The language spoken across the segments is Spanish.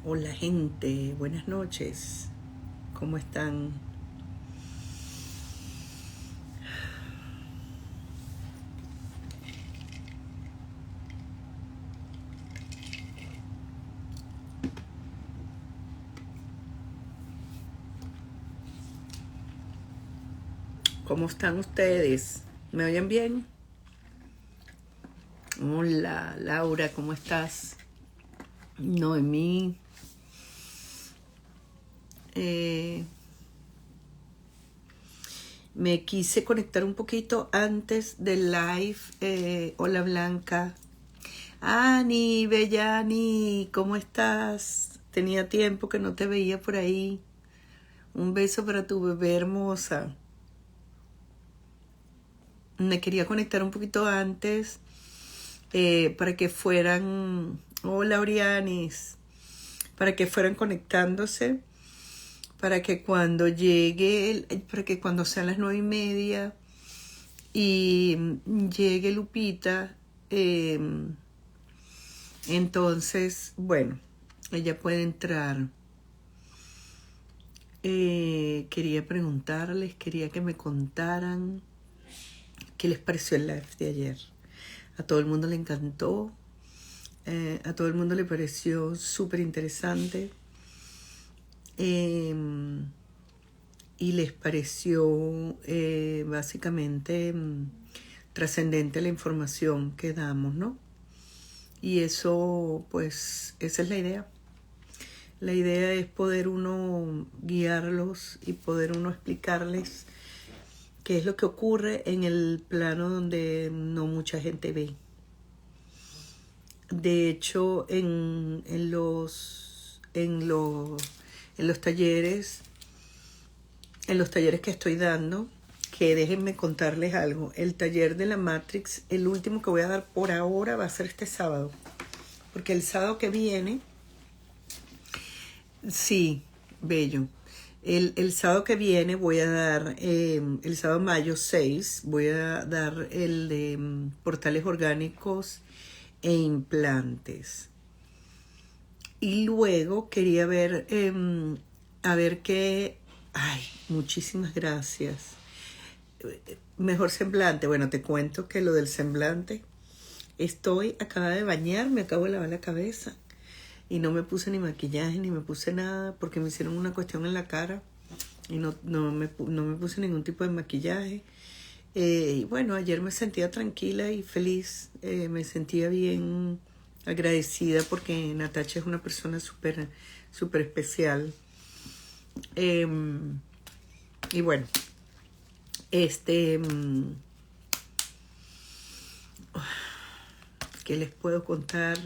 Hola gente, buenas noches. ¿Cómo están? ¿Cómo están ustedes? ¿Me oyen bien? Hola, Laura, ¿cómo estás? Noemí. Eh, Me quise conectar un poquito antes del live. Hola, Blanca. Ani, Bellani, ¿cómo estás? Tenía tiempo que no te veía por ahí. Un beso para tu bebé hermosa. Me quería conectar un poquito antes para que fueran, hola Orianis, para que fueran conectándose, para que cuando para que cuando sean las 9:30 y llegue Lupita, eh, entonces, bueno, ella puede entrar. Quería preguntarles, quería que me contaran qué les pareció el live de ayer. A todo el mundo le encantó. A todo el mundo le pareció súper interesante y les pareció básicamente trascendente la información que damos, ¿no? Y eso, pues, esa es la idea. La idea es poder uno guiarlos y poder uno explicarles qué es lo que ocurre en el plano donde no mucha gente ve. De hecho, en los talleres, en los talleres que estoy dando, que déjenme contarles algo. El taller de la Matrix, el último que voy a dar por ahora va a ser este sábado. Porque el sábado que viene, sí, bello. El sábado que viene voy a dar, el sábado mayo 6, voy a dar el de portales orgánicos e implantes. Y luego quería ver, a ver qué... Ay, muchísimas gracias. Mejor semblante. Bueno, te cuento que lo del semblante. Acabada de bañarme, acabo de lavar la cabeza. Y no me puse ni maquillaje, ni me puse nada, porque me hicieron una cuestión en la cara. Y no me puse ningún tipo de maquillaje. Y bueno, ayer me sentía tranquila y feliz. Me sentía bien agradecida porque Natacha es una persona súper súper especial. Eh, y bueno, este, ¿qué les puedo contar?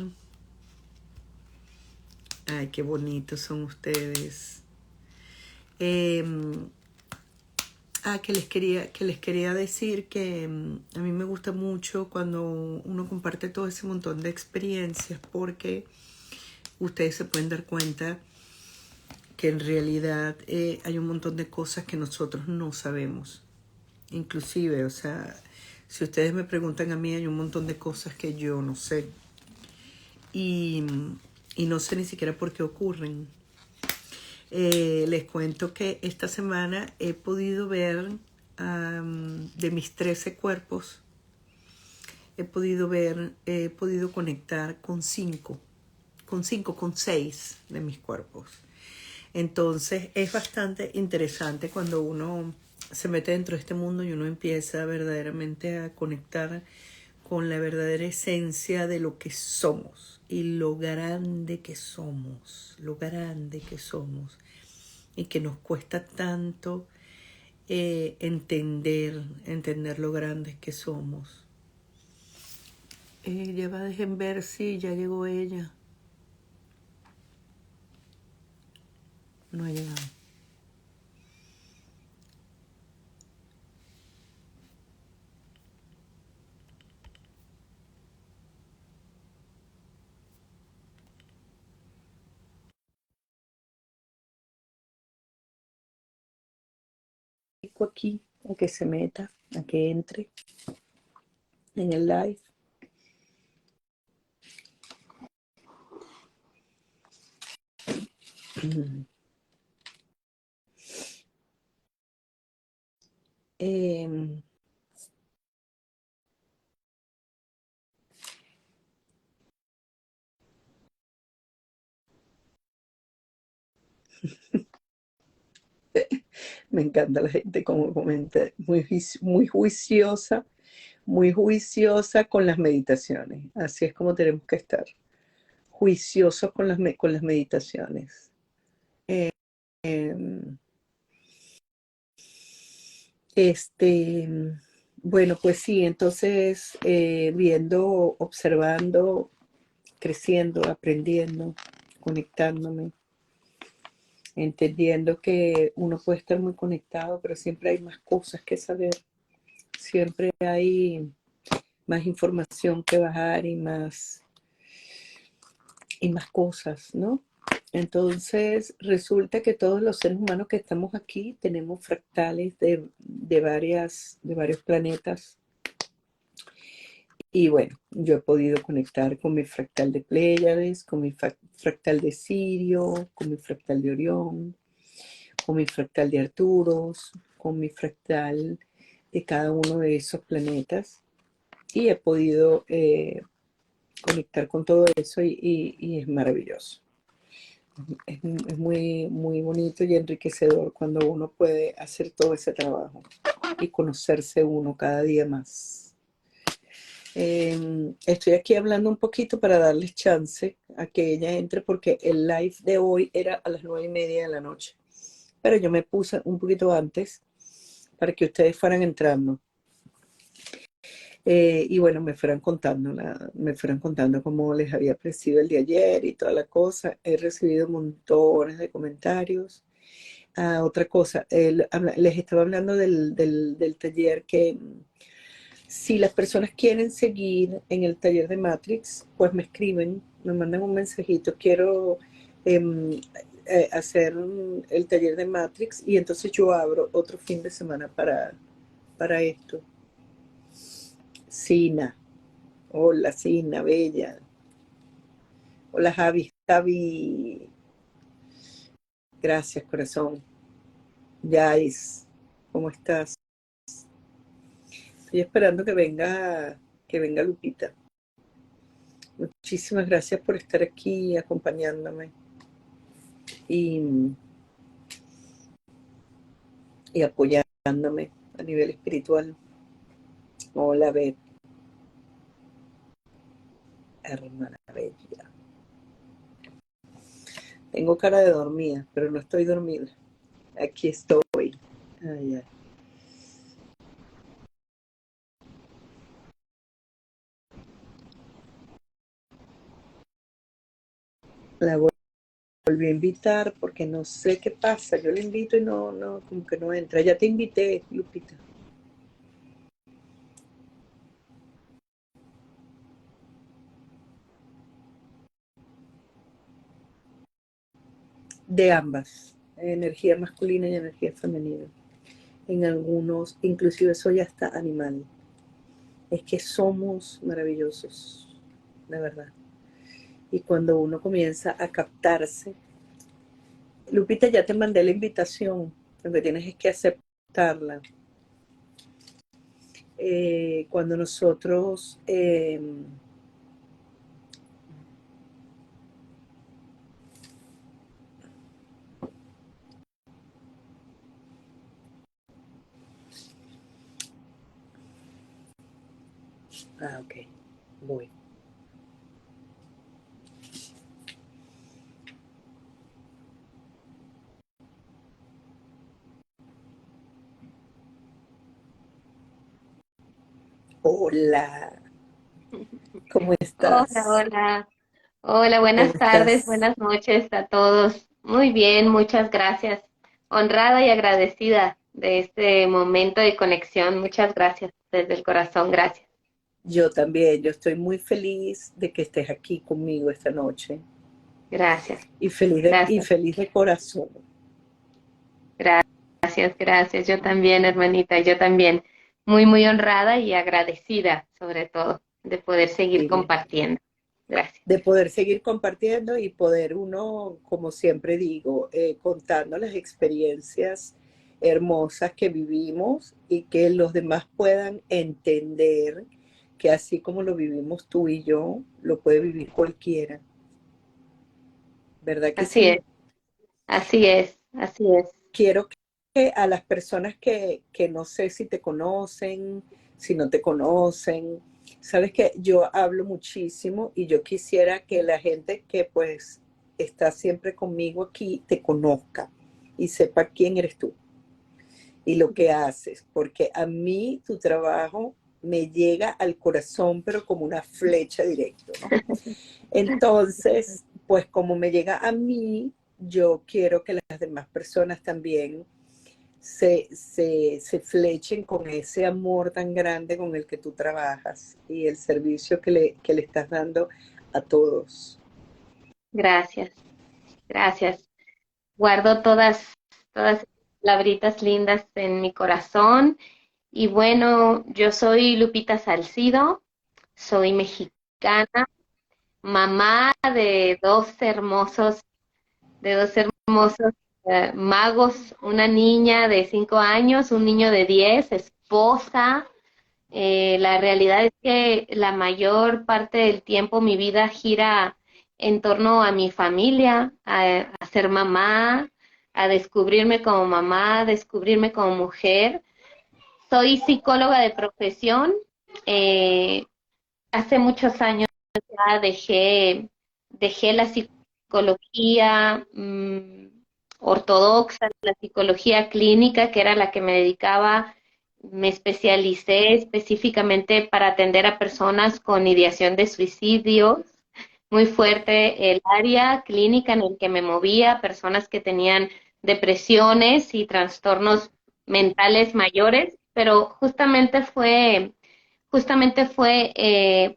Ay, qué bonitos son ustedes. Eh, que les quería decir que a mí me gusta mucho cuando uno comparte todo ese montón de experiencias porque ustedes se pueden dar cuenta que en realidad hay un montón de cosas que nosotros no sabemos. Inclusive, o sea, si ustedes me preguntan a mí, hay un montón de cosas que yo no sé. Y, y no sé ni siquiera por qué ocurren. Les cuento que esta semana he podido ver de mis 13 cuerpos, he podido conectar con 6 de mis cuerpos. Entonces es bastante interesante cuando uno se mete dentro de este mundo y uno empieza verdaderamente a conectar con la verdadera esencia de lo que somos y lo grande que somos, y que nos cuesta tanto entender lo grandes que somos. Ya va, dejen ver si ya llegó ella. No ha llegado. Aquí, a que se meta, a que entre en el live. Mm. Em, Me encanta la gente como comenta, muy juiciosa con las meditaciones. Así es como tenemos que estar, juiciosos con con las meditaciones. Em, este, bueno, pues sí, entonces viendo, observando, creciendo, aprendiendo, conectándome, entendiendo que uno puede estar muy conectado, pero siempre hay más cosas que saber, siempre hay más información que bajar y más cosas, ¿no? Entonces, resulta que todos los seres humanos que estamos aquí tenemos fractales de varios planetas. Y bueno, yo he podido conectar con mi fractal de Pléyades, con mi fractal de Sirio, con mi fractal de Orión, con mi fractal de Arturos, con mi fractal de cada uno de esos planetas. Y he podido conectar con todo eso y es maravilloso. Es muy, muy bonito y enriquecedor cuando uno puede hacer todo ese trabajo y conocerse uno cada día más. Estoy aquí hablando un poquito para darles chance a que ella entre porque el live de hoy era a las 9:30 de la noche, pero yo me puse un poquito antes para que ustedes fueran entrando. Y bueno, me fueron contando cómo les había parecido el de ayer y toda la cosa. He recibido montones de comentarios. Otra cosa, les estaba hablando del taller que si las personas quieren seguir en el taller de Matrix, pues me escriben, me mandan un mensajito, quiero eh, hacer el taller de Matrix y entonces yo abro otro fin de semana para esto. Sina, hola Sina, bella. Hola Javi, Javi, gracias corazón. Yais, ¿cómo estás? Estoy esperando que venga Lupita. Muchísimas gracias por estar aquí acompañándome y, y apoyándome a nivel espiritual. Hola, Beth, hermana bella. Tengo cara de dormida, pero no estoy dormida. Aquí estoy. Ay, ay. La volví a invitar porque no sé qué pasa. Yo le invito y como que no entra. Ya te invité, Lupita. De ambas, energía masculina y energía femenina. En algunos, inclusive soy hasta animal. Es que somos maravillosos, de verdad. Y cuando uno comienza a captarse, Lupita, ya te mandé la invitación, lo que tienes es que aceptarla. Cuando nosotros, ok, voy. Hola, ¿cómo Hola, estás? hola. Hola, ¿Cómo buenas tardes, estás? buenas noches a todos. Muy bien, muchas gracias. Honrada y agradecida de este momento de conexión. Muchas gracias, desde el corazón, gracias. Yo también, yo estoy muy feliz de que estés aquí conmigo esta noche Gracias, y gracias, feliz de corazón. gracias, gracias. Yo también, hermanita, yo también. Muy, muy honrada y agradecida, sobre todo, de poder seguir Dime. compartiendo. Gracias. de poder seguir compartiendo y poder uno, como siempre digo, contando las experiencias hermosas que vivimos y que los demás puedan entender que así como lo vivimos tú y yo, lo puede vivir cualquiera, ¿verdad que Así sí? es, así es, así es. Quiero que a las personas que no sé si te conocen, si no te conocen, sabes que yo hablo muchísimo y yo quisiera que la gente que pues está siempre conmigo aquí te conozca y sepa quién eres tú y lo que haces, porque a mí tu trabajo me llega al corazón, pero como una flecha directo, ¿no? Entonces, pues como me llega a mí, yo quiero que las demás personas también se flechen con ese amor tan grande con el que tú trabajas y el servicio que le estás dando a todos. Gracias, gracias. Guardo todas esas palabritas lindas en mi corazón. Y bueno, yo soy Lupita Salcido, soy mexicana, mamá de dos hermosos magos, una niña de 5 años, un niño de 10, esposa. La realidad es que la mayor parte del tiempo mi vida gira en torno a mi familia, a ser mamá, a descubrirme como mamá, a descubrirme como mujer. Soy psicóloga de profesión. eh, Hace muchos años ya dejé la psicología ortodoxa, la psicología clínica, que era la que me dedicaba. Me especialicé específicamente para atender a personas con ideación de suicidio. Muy fuerte el área clínica en el que me movía, personas que tenían depresiones y trastornos mentales mayores, pero justamente fue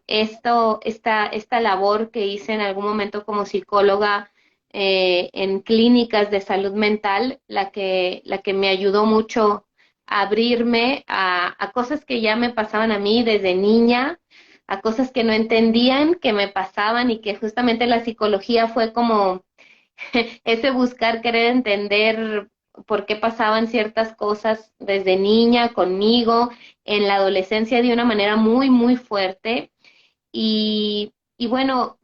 esta labor que hice en algún momento como psicóloga en clínicas de salud mental, la que me ayudó mucho a abrirme a cosas que ya me pasaban a mí desde niña, a cosas que no entendían, que me pasaban y que justamente la psicología fue como ese buscar querer entender por qué pasaban ciertas cosas desde niña conmigo, en la adolescencia de una manera muy, muy fuerte. Y bueno,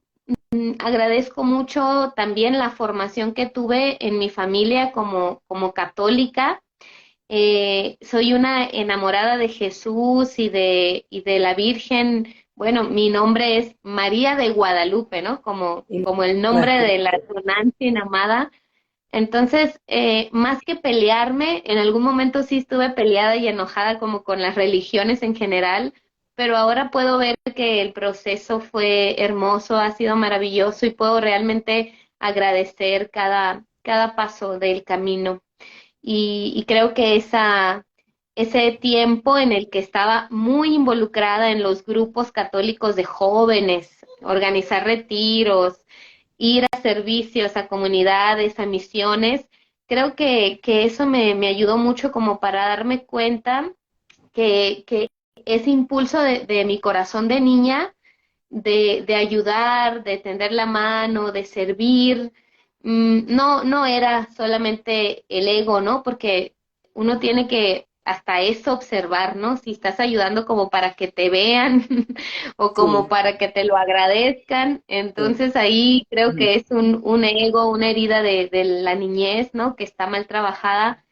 agradezco mucho también la formación que tuve en mi familia como católica. Soy una enamorada de Jesús y de la Virgen. Bueno, mi nombre es María de Guadalupe, ¿no? Como el nombre de la Imagínate. Tonantzin amada. Entonces, más que pelearme, en algún momento sí estuve peleada y enojada como con las religiones en general, pero ahora puedo ver que el proceso fue hermoso, ha sido maravilloso y puedo realmente agradecer cada paso del camino. Y creo que ese tiempo en el que estaba muy involucrada en los grupos católicos de jóvenes, organizar retiros, ir a servicios, a comunidades, a misiones, creo que eso me ayudó mucho como para darme cuenta que ese impulso de mi corazón de niña, de ayudar, de tender la mano, de servir, no era solamente el ego, ¿no? Porque uno tiene que hasta eso observar, ¿no? Si estás ayudando como para que te vean o como Sí, para que te lo agradezcan, sí. entonces ahí creo que es un ego, una herida de la niñez, ¿no? Que está mal trabajada,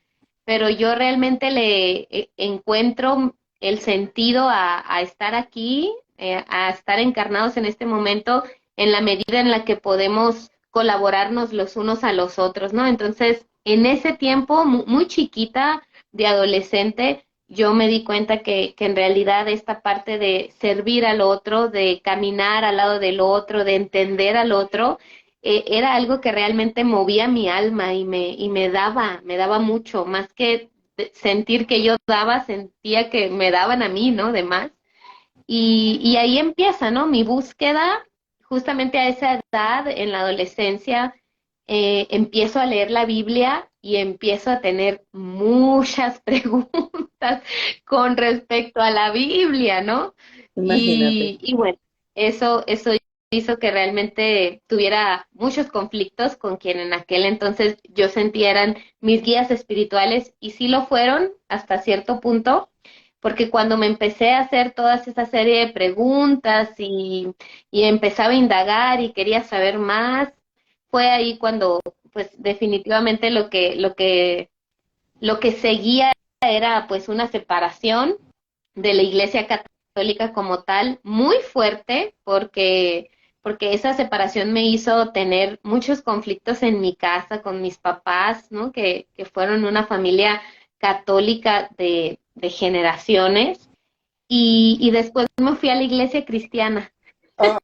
pero yo realmente le encuentro el sentido a estar aquí, a estar encarnados en este momento, en la medida en la que podemos colaborarnos los unos a los otros, ¿no? Entonces, en ese tiempo, muy chiquita, de adolescente, yo me di cuenta que en realidad esta parte de servir al otro, de caminar al lado del otro, de entender al otro, era algo que realmente movía mi alma y me daba mucho, más que sentir que yo daba, sentía que me daban a mí, ¿no? De más. Y ahí empieza, ¿no? Mi búsqueda, justamente a esa edad, en la adolescencia, empiezo a leer la Biblia y empiezo a tener muchas preguntas con respecto a la Biblia, ¿no? Imagínate. Y bueno, eso hizo que realmente tuviera muchos conflictos con quien en aquel entonces yo sentía eran mis guías espirituales, y sí lo fueron hasta cierto punto, porque cuando me empecé a hacer toda esa serie de preguntas y empezaba a indagar y quería saber más, fue ahí cuando pues definitivamente lo que seguía era pues una separación de la Iglesia Católica como tal, muy fuerte, porque esa separación me hizo tener muchos conflictos en mi casa con mis papás, ¿no? Que fueron una familia católica de generaciones, y después me fui a la iglesia cristiana. Ah,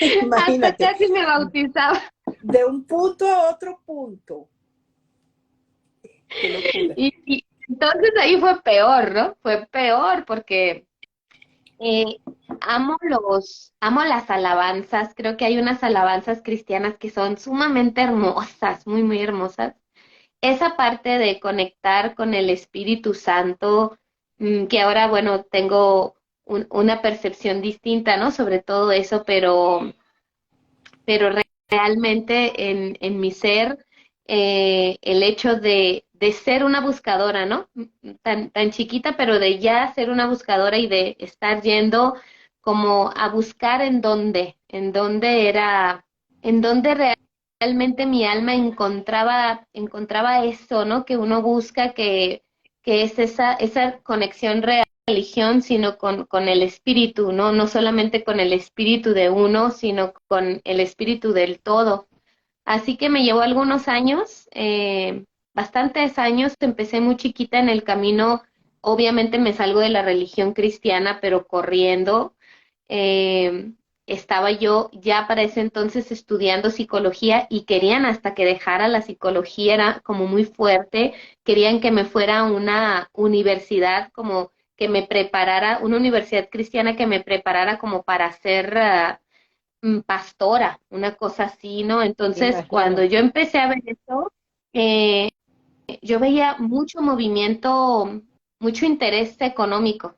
Hasta imagínate, casi me bautizaba. de un punto a otro punto. Qué locura. Y entonces ahí fue peor, ¿no? Fue peor porque Eh, amo las alabanzas. Creo que hay unas alabanzas cristianas que son sumamente hermosas, muy, muy hermosas. Esa parte de conectar con el Espíritu Santo, que ahora, bueno, tengo una percepción distinta, ¿no? Sobre todo eso, pero realmente en mi ser, el hecho de ser una buscadora, ¿no? Tan chiquita, pero de ya ser una buscadora y de estar yendo como a buscar en dónde realmente mi alma encontraba eso, ¿no? Que uno busca, que es esa conexión real religión, sino con el espíritu, ¿no? No solamente con el espíritu de uno, sino con el espíritu del todo. Así que me llevó algunos años, bastantes años. Empecé muy chiquita en el camino. Obviamente me salgo de la religión cristiana, pero corriendo. Eh, Estaba yo ya para ese entonces estudiando psicología, y querían hasta que dejara la psicología, era como muy fuerte. Querían que me fuera a una universidad, como que me preparara, una universidad cristiana que me preparara como para ser pastora, una cosa así, ¿no? Entonces, cuando Imagínate. yo empecé a ver eso, eh, yo veía mucho movimiento, mucho interés económico,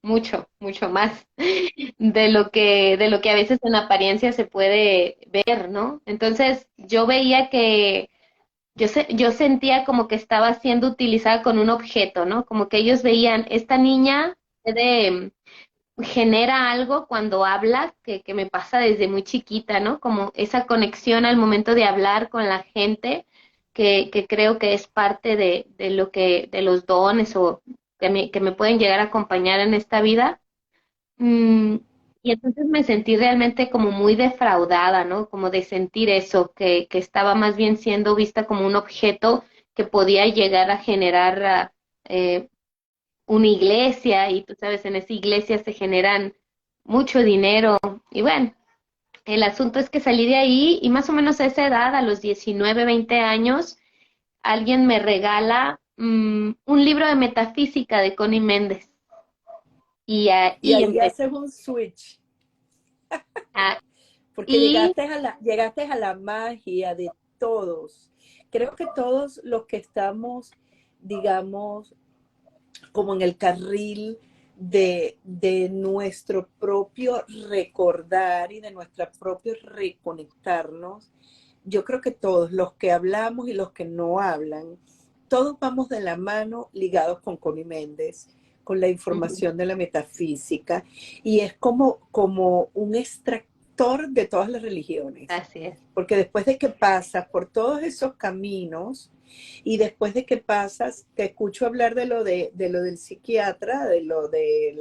mucho, mucho más de lo que a veces en apariencia se puede ver, ¿no? Entonces, yo veía que yo sentía como que estaba siendo utilizada con un objeto, ¿no? Como que ellos veían, esta niña puede genera algo cuando habla, que me pasa desde muy chiquita, ¿no? Como esa conexión al momento de hablar con la gente, que creo que es parte de los dones, o que me pueden llegar a acompañar en esta vida. Mm, y entonces me sentí realmente como muy defraudada, ¿no? Como de sentir eso, que estaba más bien siendo vista como un objeto que podía llegar a generar una iglesia, y tú sabes, en esa iglesia se generan mucho dinero. Y bueno, el asunto es que salí de ahí, y más o menos a esa edad, a los 19 20 años, alguien me regala un libro de metafísica de Connie Méndez. Y Y ahí ahí empecé. haces un switch, a- porque y llegaste a la magia de todos. Creo que todos los que estamos, digamos, como en el carril de nuestro propio recordar y de nuestro propio reconectarnos, yo creo que todos, los que hablamos y los que no hablan, todos vamos de la mano ligados con Connie Méndez, con la ujú, información de la metafísica, y es como un extractor de todas las religiones. así es. Porque después de que pasas por todos esos caminos y después de que pasas, te escucho hablar de lo del psiquiatra, de lo de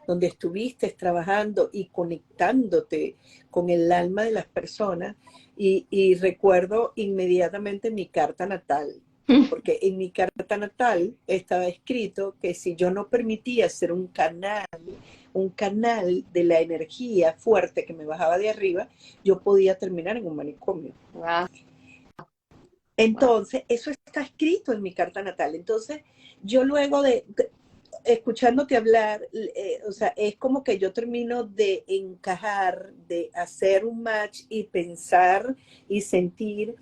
donde estuviste trabajando y conectándote con el alma de las personas, y recuerdo inmediatamente mi carta natal, porque en mi carta natal estaba escrito que si yo no permitía ser un canal de la energía fuerte que me bajaba de arriba, yo podía terminar en un manicomio. Wow, wow. Entonces, eso está escrito en mi carta natal. Entonces, yo luego de escuchándote hablar, o sea, es como que yo termino de encajar, de hacer un match y pensar y sentir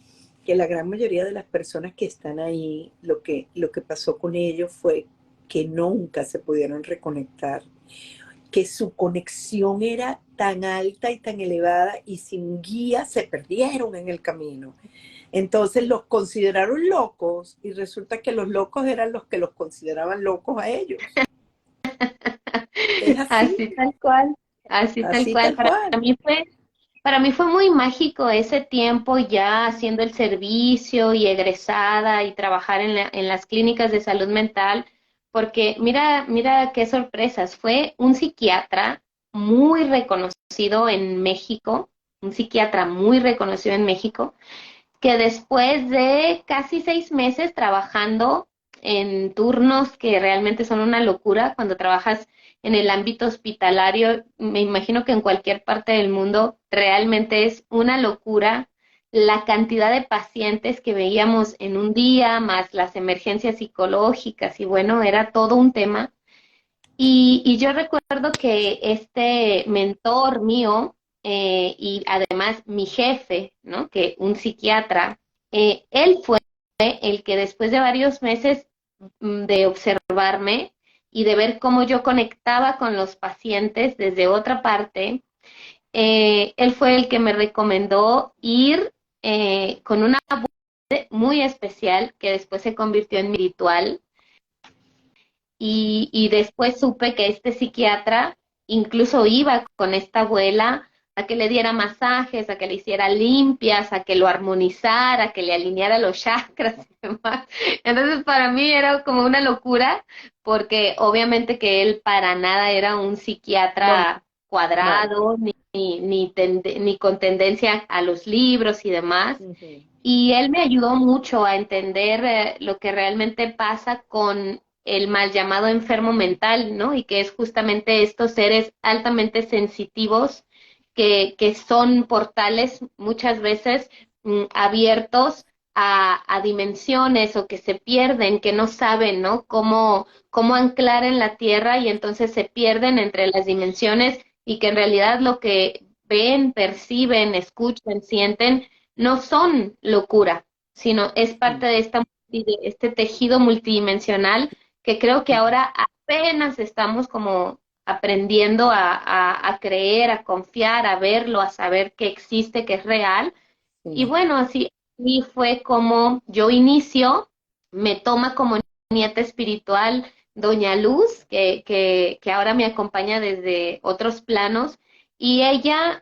que la gran mayoría de las personas que están ahí, lo que pasó con ellos fue que nunca se pudieron reconectar, que su conexión era tan alta y tan elevada y sin guía se perdieron en el camino. Entonces los consideraron locos y resulta que los locos eran los que los consideraban locos a ellos. Es Así así, tal cual, así tal así cual. tal cual. Para mí fue muy mágico ese tiempo ya haciendo el servicio y egresada y trabajar en las clínicas de salud mental, porque mira qué sorpresas. Fue un psiquiatra muy reconocido en México, un psiquiatra muy reconocido en México, que después de casi 6 meses trabajando en turnos que realmente son una locura, cuando trabajas en el ámbito hospitalario, me imagino que en cualquier parte del mundo realmente es una locura la cantidad de pacientes que veíamos en un día, más las emergencias psicológicas, y bueno, era todo un tema. Y yo recuerdo que este mentor mío, y además mi jefe, ¿no? Que un psiquiatra, él fue el que después de varios meses de observarme y de ver cómo yo conectaba con los pacientes desde otra parte, él fue el que me recomendó ir con una voz muy especial que después se convirtió en mi ritual. Y después supe que este psiquiatra incluso iba con esta abuela a que le diera masajes, a que le hiciera limpias, a que lo armonizara, a que le alineara los chakras y demás. Entonces para mí era como una locura, porque obviamente que él para nada era un No, psiquiatra no. cuadrado, ni con tendencia a los libros y demás. Ujú. Y él me ayudó mucho a entender lo que realmente pasa con el mal llamado enfermo mental, ¿no? Y que es justamente estos seres altamente sensitivos que son portales muchas veces abiertos a dimensiones o que se pierden, que no saben, ¿no? Cómo anclar en la tierra y entonces se pierden entre las dimensiones y que en realidad lo que ven, perciben, escuchan, sienten, no son locura, sino es parte de de este tejido multidimensional que creo que ahora apenas estamos como aprendiendo a creer, a confiar, a verlo, a saber que existe, que es real. Y Sí. bueno, así fue como yo inicio, me toma como nieta espiritual Doña Luz, que ahora me acompaña desde otros planos, y ella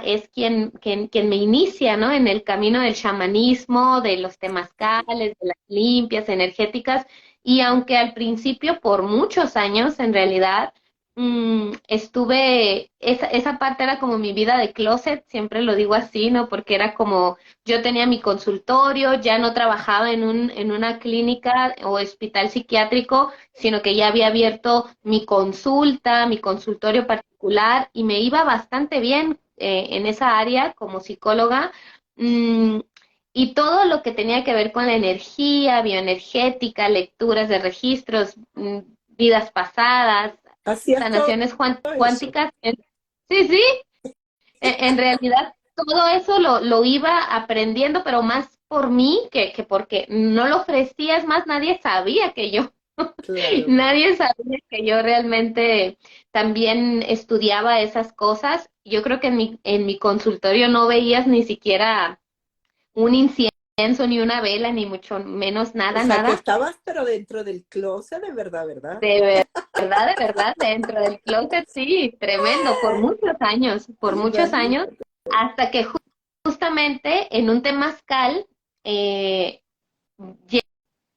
es quien me inicia, ¿no? En el camino del chamanismo, de los temazcales, de las limpias energéticas, y aunque al principio, por muchos años, en realidad, esa parte era como mi vida de closet, siempre lo digo así, ¿no? Porque era como, yo tenía mi consultorio, ya no trabajaba en una clínica o hospital psiquiátrico, sino que ya había abierto mi consulta, mi consultorio particular, y me iba bastante bien en esa área como psicóloga. Mm, y todo lo que tenía que ver con la energía, bioenergética, lecturas de registros, vidas pasadas, Hacías todo sanaciones eso. cuánticas. Sí, sí, en realidad todo eso lo iba aprendiendo, pero más por mí que porque no lo ofrecía, es más, nadie sabía que yo, Claro. nadie sabía que yo realmente también estudiaba esas cosas. Yo creo que en mi consultorio no veías ni siquiera un incienso, ni una vela, ni mucho menos O nada, sea, que nada. estabas, pero dentro del closet, de verdad, ¿verdad? De verdad, dentro del closet, sí, tremendo, por muchos años, Imagínate. hasta que justamente en un temazcal eh,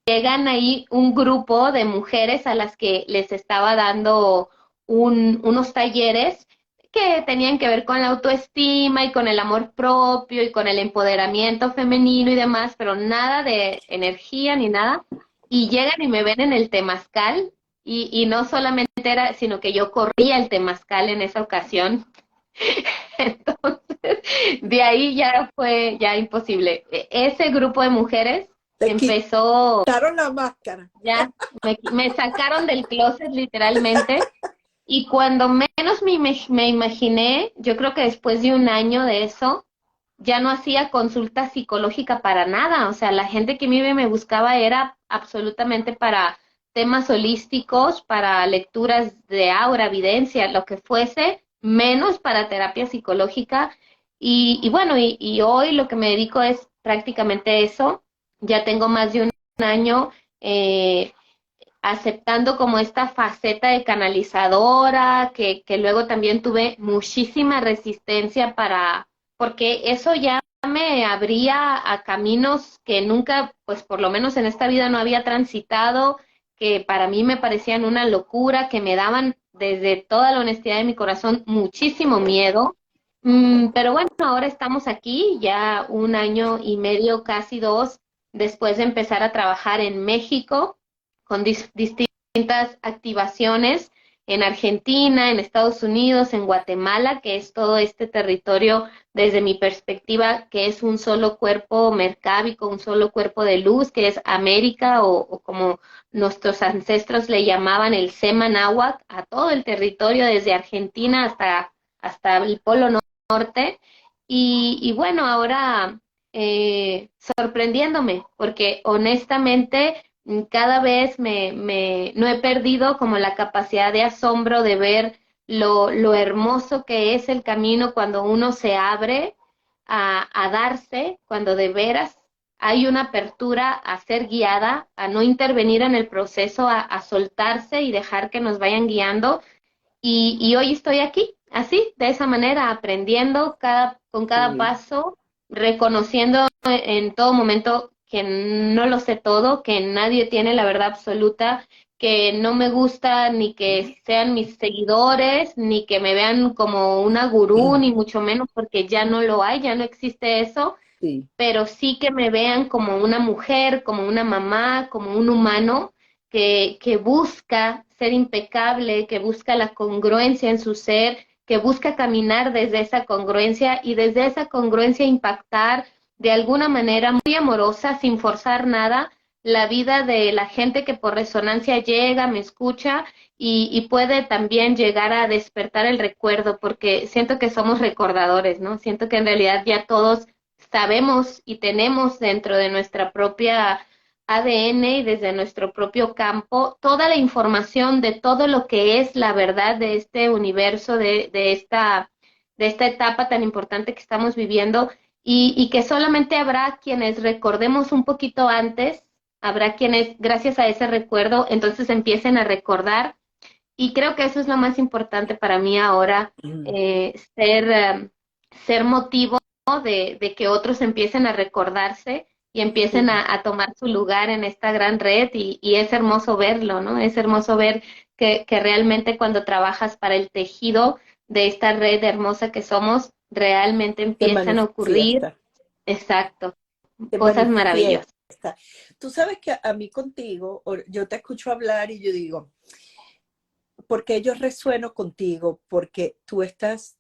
llegan ahí un grupo de mujeres a las que les estaba dando unos talleres que tenían que ver con la autoestima y con el amor propio y con el empoderamiento femenino y demás, pero nada de energía ni nada. Y llegan y me ven en el temazcal y no solamente era, sino que yo corría el temazcal en esa ocasión. Entonces, de ahí ya fue ya imposible. Ese grupo de mujeres Te empezó quitaron la máscara. ya, me sacaron del closet literalmente y cuando menos me imaginé, yo creo que después de un año de eso, ya no hacía consulta psicológica para nada, o sea, la gente que me buscaba era absolutamente para temas holísticos, para lecturas de aura, evidencia, lo que fuese, menos para terapia psicológica. Y bueno, y hoy lo que me dedico es prácticamente eso. Ya tengo más de un año eh, aceptando como esta faceta de canalizadora, que luego también tuve muchísima resistencia porque eso ya me abría a caminos que nunca, pues por lo menos en esta vida no había transitado, que para mí me parecían una locura, que me daban desde toda la honestidad de mi corazón muchísimo miedo. Pero bueno, ahora estamos aquí, ya un año y medio, casi dos, después de empezar a trabajar en México con distintas activaciones en Argentina, en Estados Unidos, en Guatemala, que es todo este territorio desde mi perspectiva, que es un solo cuerpo mercábico, un solo cuerpo de luz, que es América, o como nuestros ancestros le llamaban el Semanáhuac, a todo el territorio desde Argentina hasta el Polo Norte. Y bueno, ahora sorprendiéndome, porque honestamente cada vez no he perdido como la capacidad de asombro de ver lo hermoso que es el camino cuando uno se abre a darse, cuando de veras hay una apertura a ser guiada, a no intervenir en el proceso, a soltarse y dejar que nos vayan guiando. Y hoy estoy aquí, así, de esa manera, aprendiendo con cada Sí. paso, reconociendo en todo momento que no lo sé todo, que nadie tiene la verdad absoluta, que no me gusta ni que sean mis seguidores, ni que me vean como una gurú, ni mucho menos, porque ya no lo hay, ya no existe eso, Sí. pero sí que me vean como una mujer, como una mamá, como un humano que busca ser impecable, que busca la congruencia en su ser, que busca caminar desde esa congruencia y desde esa congruencia impactar de alguna manera muy amorosa, sin forzar nada, la vida de la gente que por resonancia llega, me escucha y puede también llegar a despertar el recuerdo, porque siento que somos recordadores, ¿no? Siento que en realidad ya todos sabemos y tenemos dentro de nuestra propia ADN y desde nuestro propio campo toda la información de todo lo que es la verdad de este universo, de esta etapa tan importante que estamos viviendo y que solamente habrá quienes recordemos un poquito antes, habrá quienes gracias a ese recuerdo entonces empiecen a recordar y creo que eso es lo más importante para mí ahora, ser motivo de que otros empiecen a recordarse y empiecen Sí. a tomar su lugar en esta gran red y es hermoso verlo, ¿no? Es hermoso ver que realmente cuando trabajas para el tejido de esta red hermosa que somos, realmente Se empiezan a ocurrir, manifiesta, exacto, se cosas manifiesta. maravillosas. Tú sabes que a mí contigo, yo te escucho hablar y yo digo, porque yo resueno contigo, porque tú eres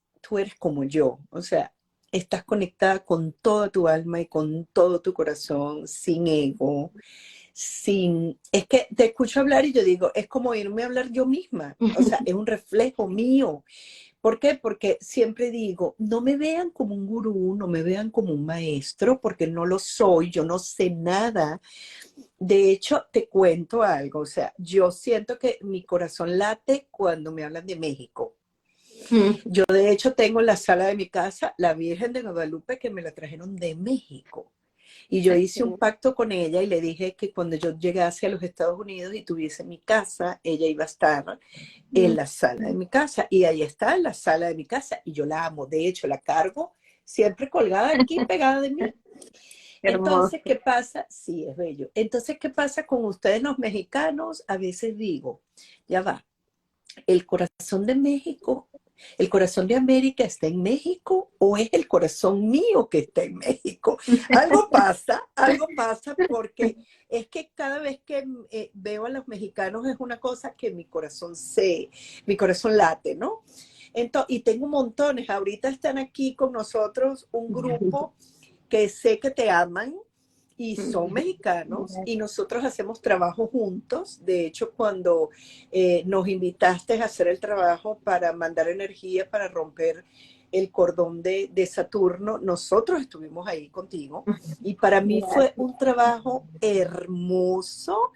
como yo, o sea, estás conectada con toda tu alma y con todo tu corazón, sin ego, es que te escucho hablar y yo digo, es como irme a hablar yo misma, o sea, es un reflejo mío. ¿Por qué? Porque siempre digo, no me vean como un gurú, no me vean como un maestro, porque no lo soy, yo no sé nada. De hecho, te cuento algo, o sea, yo siento que mi corazón late cuando me hablan de México. Yo de hecho tengo en la sala de mi casa la Virgen de Guadalupe que me la trajeron de México. Y yo hice un pacto con ella y le dije que cuando yo llegase a los Estados Unidos y tuviese mi casa, ella iba a estar en la sala de mi casa. Y ahí está, en la sala de mi casa. Y yo la amo. De hecho, la cargo siempre colgada aquí, pegada de mí. Hermoso. Entonces, ¿qué pasa? Sí, es bello. Entonces, ¿qué pasa con ustedes los mexicanos? A veces digo, ya va, el corazón de México, el corazón de América está en México o es el corazón mío que está en México. Algo pasa porque es que cada vez que veo a los mexicanos es una cosa que mi corazón late, ¿no? Entonces, y tengo montones, ahorita están aquí con nosotros un grupo que sé que te aman y son mexicanos y nosotros hacemos trabajo juntos. De hecho, cuando nos invitaste a hacer el trabajo para mandar energía, para romper el cordón de Saturno, nosotros estuvimos ahí contigo y para mí fue un trabajo hermoso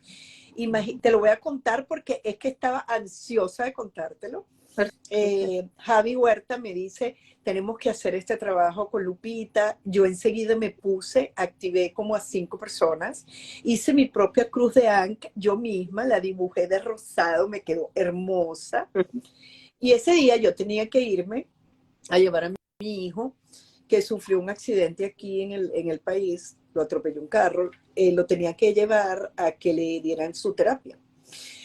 Te lo voy a contar porque es que estaba ansiosa de contártelo. Javi Huerta me dice, tenemos que hacer este trabajo con Lupita. Yo enseguida me puse, activé como a 5 personas, hice mi propia cruz de Ankh, yo misma la dibujé de rosado, me quedó hermosa. Y ese día yo tenía que irme a llevar a mi hijo, que sufrió un accidente aquí en el país, lo atropelló un carro, lo tenía que llevar a que le dieran su terapia.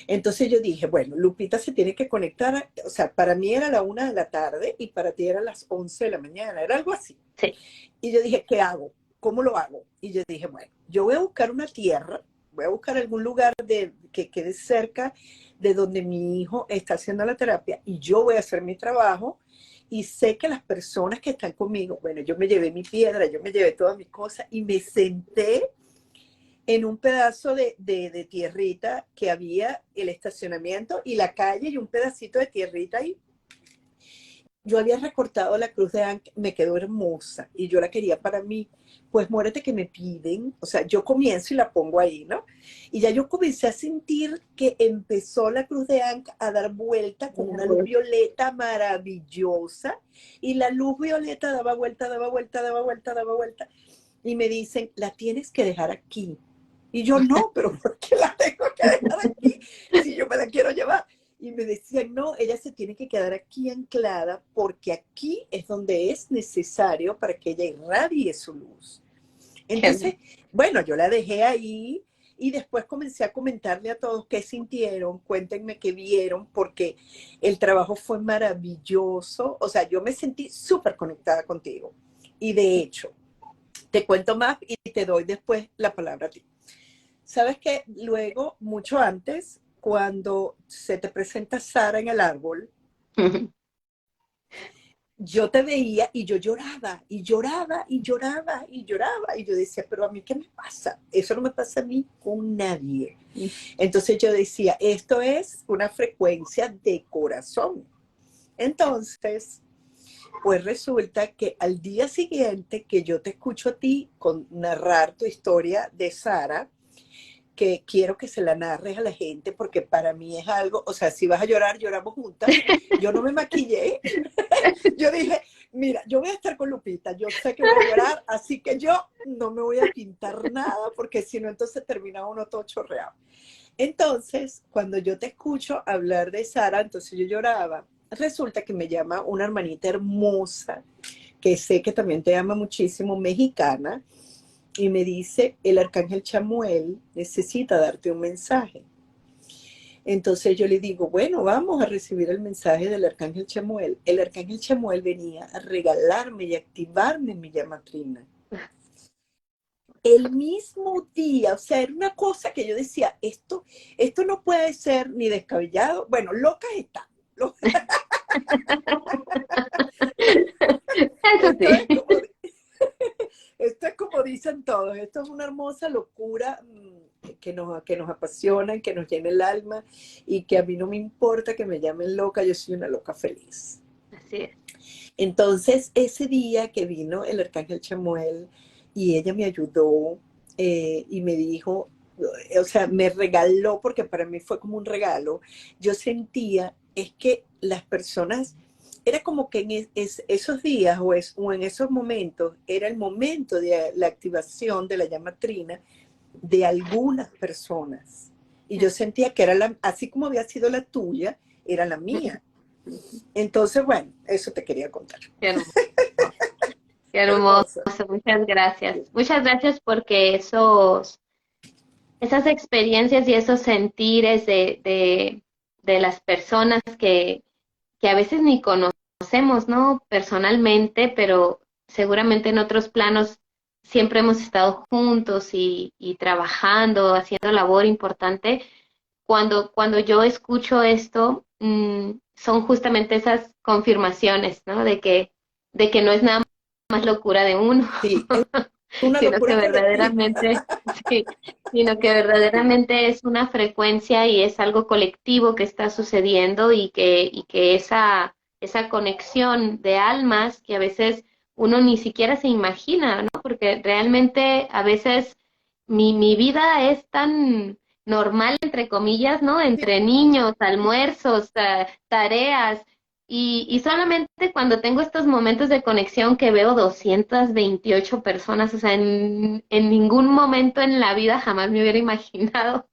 Entonces yo dije, bueno, Lupita se tiene que conectar, o sea, para mí era la 1 de la tarde y para ti era las 11 de la mañana, era algo así. Sí. Y yo dije, ¿qué hago? ¿Cómo lo hago? Y yo dije, bueno, yo voy a buscar una tierra, voy a buscar algún lugar que quede cerca de donde mi hijo está haciendo la terapia y yo voy a hacer mi trabajo y sé que las personas que están conmigo, bueno, yo me llevé mi piedra, yo me llevé todas mis cosas y me senté en un pedazo de tierrita que había el estacionamiento y la calle y un pedacito de tierrita ahí. Yo había recortado la cruz de Ankh, me quedó hermosa y yo la quería para mí. Pues muérete que me piden, o sea, yo comienzo y la pongo ahí, ¿no? Y ya yo comencé a sentir que empezó la cruz de Ankh a dar vuelta con una luz violeta maravillosa y la luz violeta daba vuelta, daba vuelta, daba vuelta, daba vuelta. Y me dicen, la tienes que dejar aquí. Y yo, no, pero ¿por qué la tengo que dejar aquí si yo me la quiero llevar? Y me decían, no, ella se tiene que quedar aquí anclada porque aquí es donde es necesario para que ella irradie su luz. Entonces, bueno, yo la dejé ahí y después comencé a comentarle a todos qué sintieron, cuéntenme qué vieron, porque el trabajo fue maravilloso. O sea, yo me sentí súper conectada contigo. Y de hecho, te cuento más y te doy después la palabra a ti. ¿Sabes qué? Luego, mucho antes, cuando se te presenta Sara en el árbol, yo te veía y yo lloraba, y lloraba, y lloraba, y lloraba. Y yo decía, pero a mí, ¿qué me pasa? Eso no me pasa a mí con nadie. Entonces yo decía, esto es una frecuencia de corazón. Entonces, pues resulta que al día siguiente que yo te escucho a ti narrar tu historia de Sara, que quiero que se la narres a la gente porque para mí es algo, o sea, si vas a llorar, lloramos juntas. Yo no me maquillé. Yo dije, mira, yo voy a estar con Lupita, yo sé que voy a llorar, así que yo no me voy a pintar nada porque si no, entonces termina uno todo chorreado. Entonces, cuando yo te escucho hablar de Sara, entonces yo lloraba. Resulta que me llama una hermanita hermosa, que sé que también te ama muchísimo, mexicana, y me dice, el arcángel Chamuel necesita darte un mensaje. Entonces yo le digo, bueno, vamos a recibir el mensaje del arcángel Chamuel. El arcángel Chamuel venía a regalarme y activarme mi llama trina. El mismo día, o sea, era una cosa que yo decía, esto no puede ser ni descabellado. Bueno, locas están. Eso sí. Esto es como dicen todos, esto es una hermosa locura que nos apasiona, que nos llena el alma y que a mí no me importa que me llamen loca, yo soy una loca feliz. Así es. Entonces, ese día que vino el arcángel Chamuel y ella me ayudó y me dijo, o sea, me regaló, porque para mí fue como un regalo, yo sentía, es que las personas, era como que en esos días o en esos momentos, era el momento de la activación de la llama trina de algunas personas. Y yo sentía que era así como había sido la tuya, era la mía. Entonces, bueno, eso te quería contar. Qué hermoso. Qué hermoso. Muchas gracias. Muchas gracias porque esas experiencias y esos sentires de las personas que a veces ni conocemos, ¿no? Personalmente, pero seguramente en otros planos siempre hemos estado juntos y trabajando, haciendo labor importante. Cuando yo escucho esto, son justamente esas confirmaciones, ¿no? De que no es nada más locura de uno, Sí, es una sino que locura colectiva. verdaderamente, sí, sino que verdaderamente es una frecuencia y es algo colectivo que está sucediendo y que esa conexión de almas que a veces uno ni siquiera se imagina, ¿no? Porque realmente a veces mi vida es tan normal, entre comillas, ¿no? Entre niños, almuerzos, tareas, y solamente cuando tengo estos momentos de conexión que veo 228 personas, o sea, en ningún momento en la vida jamás me hubiera imaginado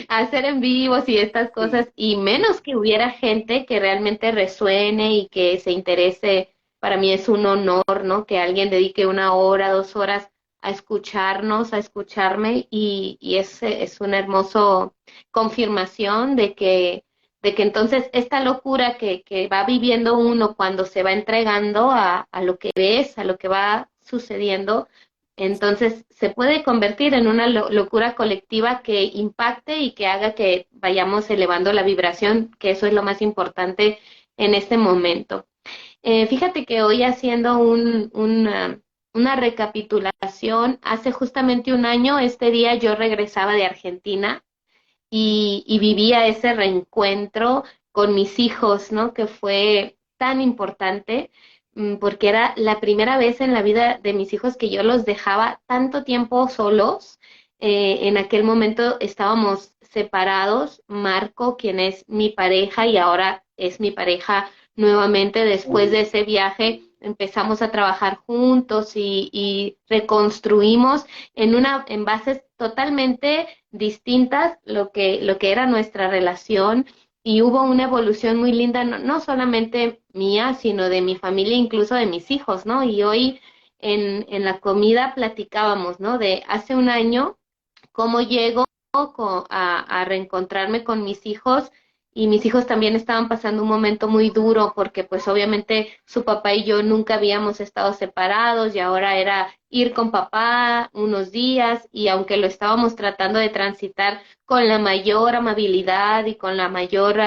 hacer en vivos y estas Sí. cosas, y menos que hubiera gente que realmente resuene y que se interese. Para mí es un honor, ¿no? Que alguien dedique 1 hora, 2 horas a escucharnos, a escucharme, y es una hermosa confirmación de que entonces esta locura que va viviendo uno cuando se va entregando a lo que ves, a lo que va sucediendo, entonces se puede convertir en una locura colectiva que impacte y que haga que vayamos elevando la vibración, que eso es lo más importante en este momento. Fíjate que hoy haciendo una recapitulación, hace justamente un año, este día yo regresaba de Argentina y vivía ese reencuentro con mis hijos, ¿no? Que fue tan importante, porque era la primera vez en la vida de mis hijos que yo los dejaba tanto tiempo solos. En aquel momento estábamos separados. Marco, quien es mi pareja y ahora es mi pareja nuevamente, después de ese viaje empezamos a trabajar juntos y reconstruimos en bases totalmente distintas lo que era nuestra relación, y hubo una evolución muy linda, no solamente mía, sino de mi familia, incluso de mis hijos, ¿no? Y hoy en la comida platicábamos, ¿no? De hace un año, cómo llego a reencontrarme con mis hijos, y mis hijos también estaban pasando un momento muy duro porque pues obviamente su papá y yo nunca habíamos estado separados, y ahora era ir con papá unos días, y aunque lo estábamos tratando de transitar con la mayor amabilidad y con la mayor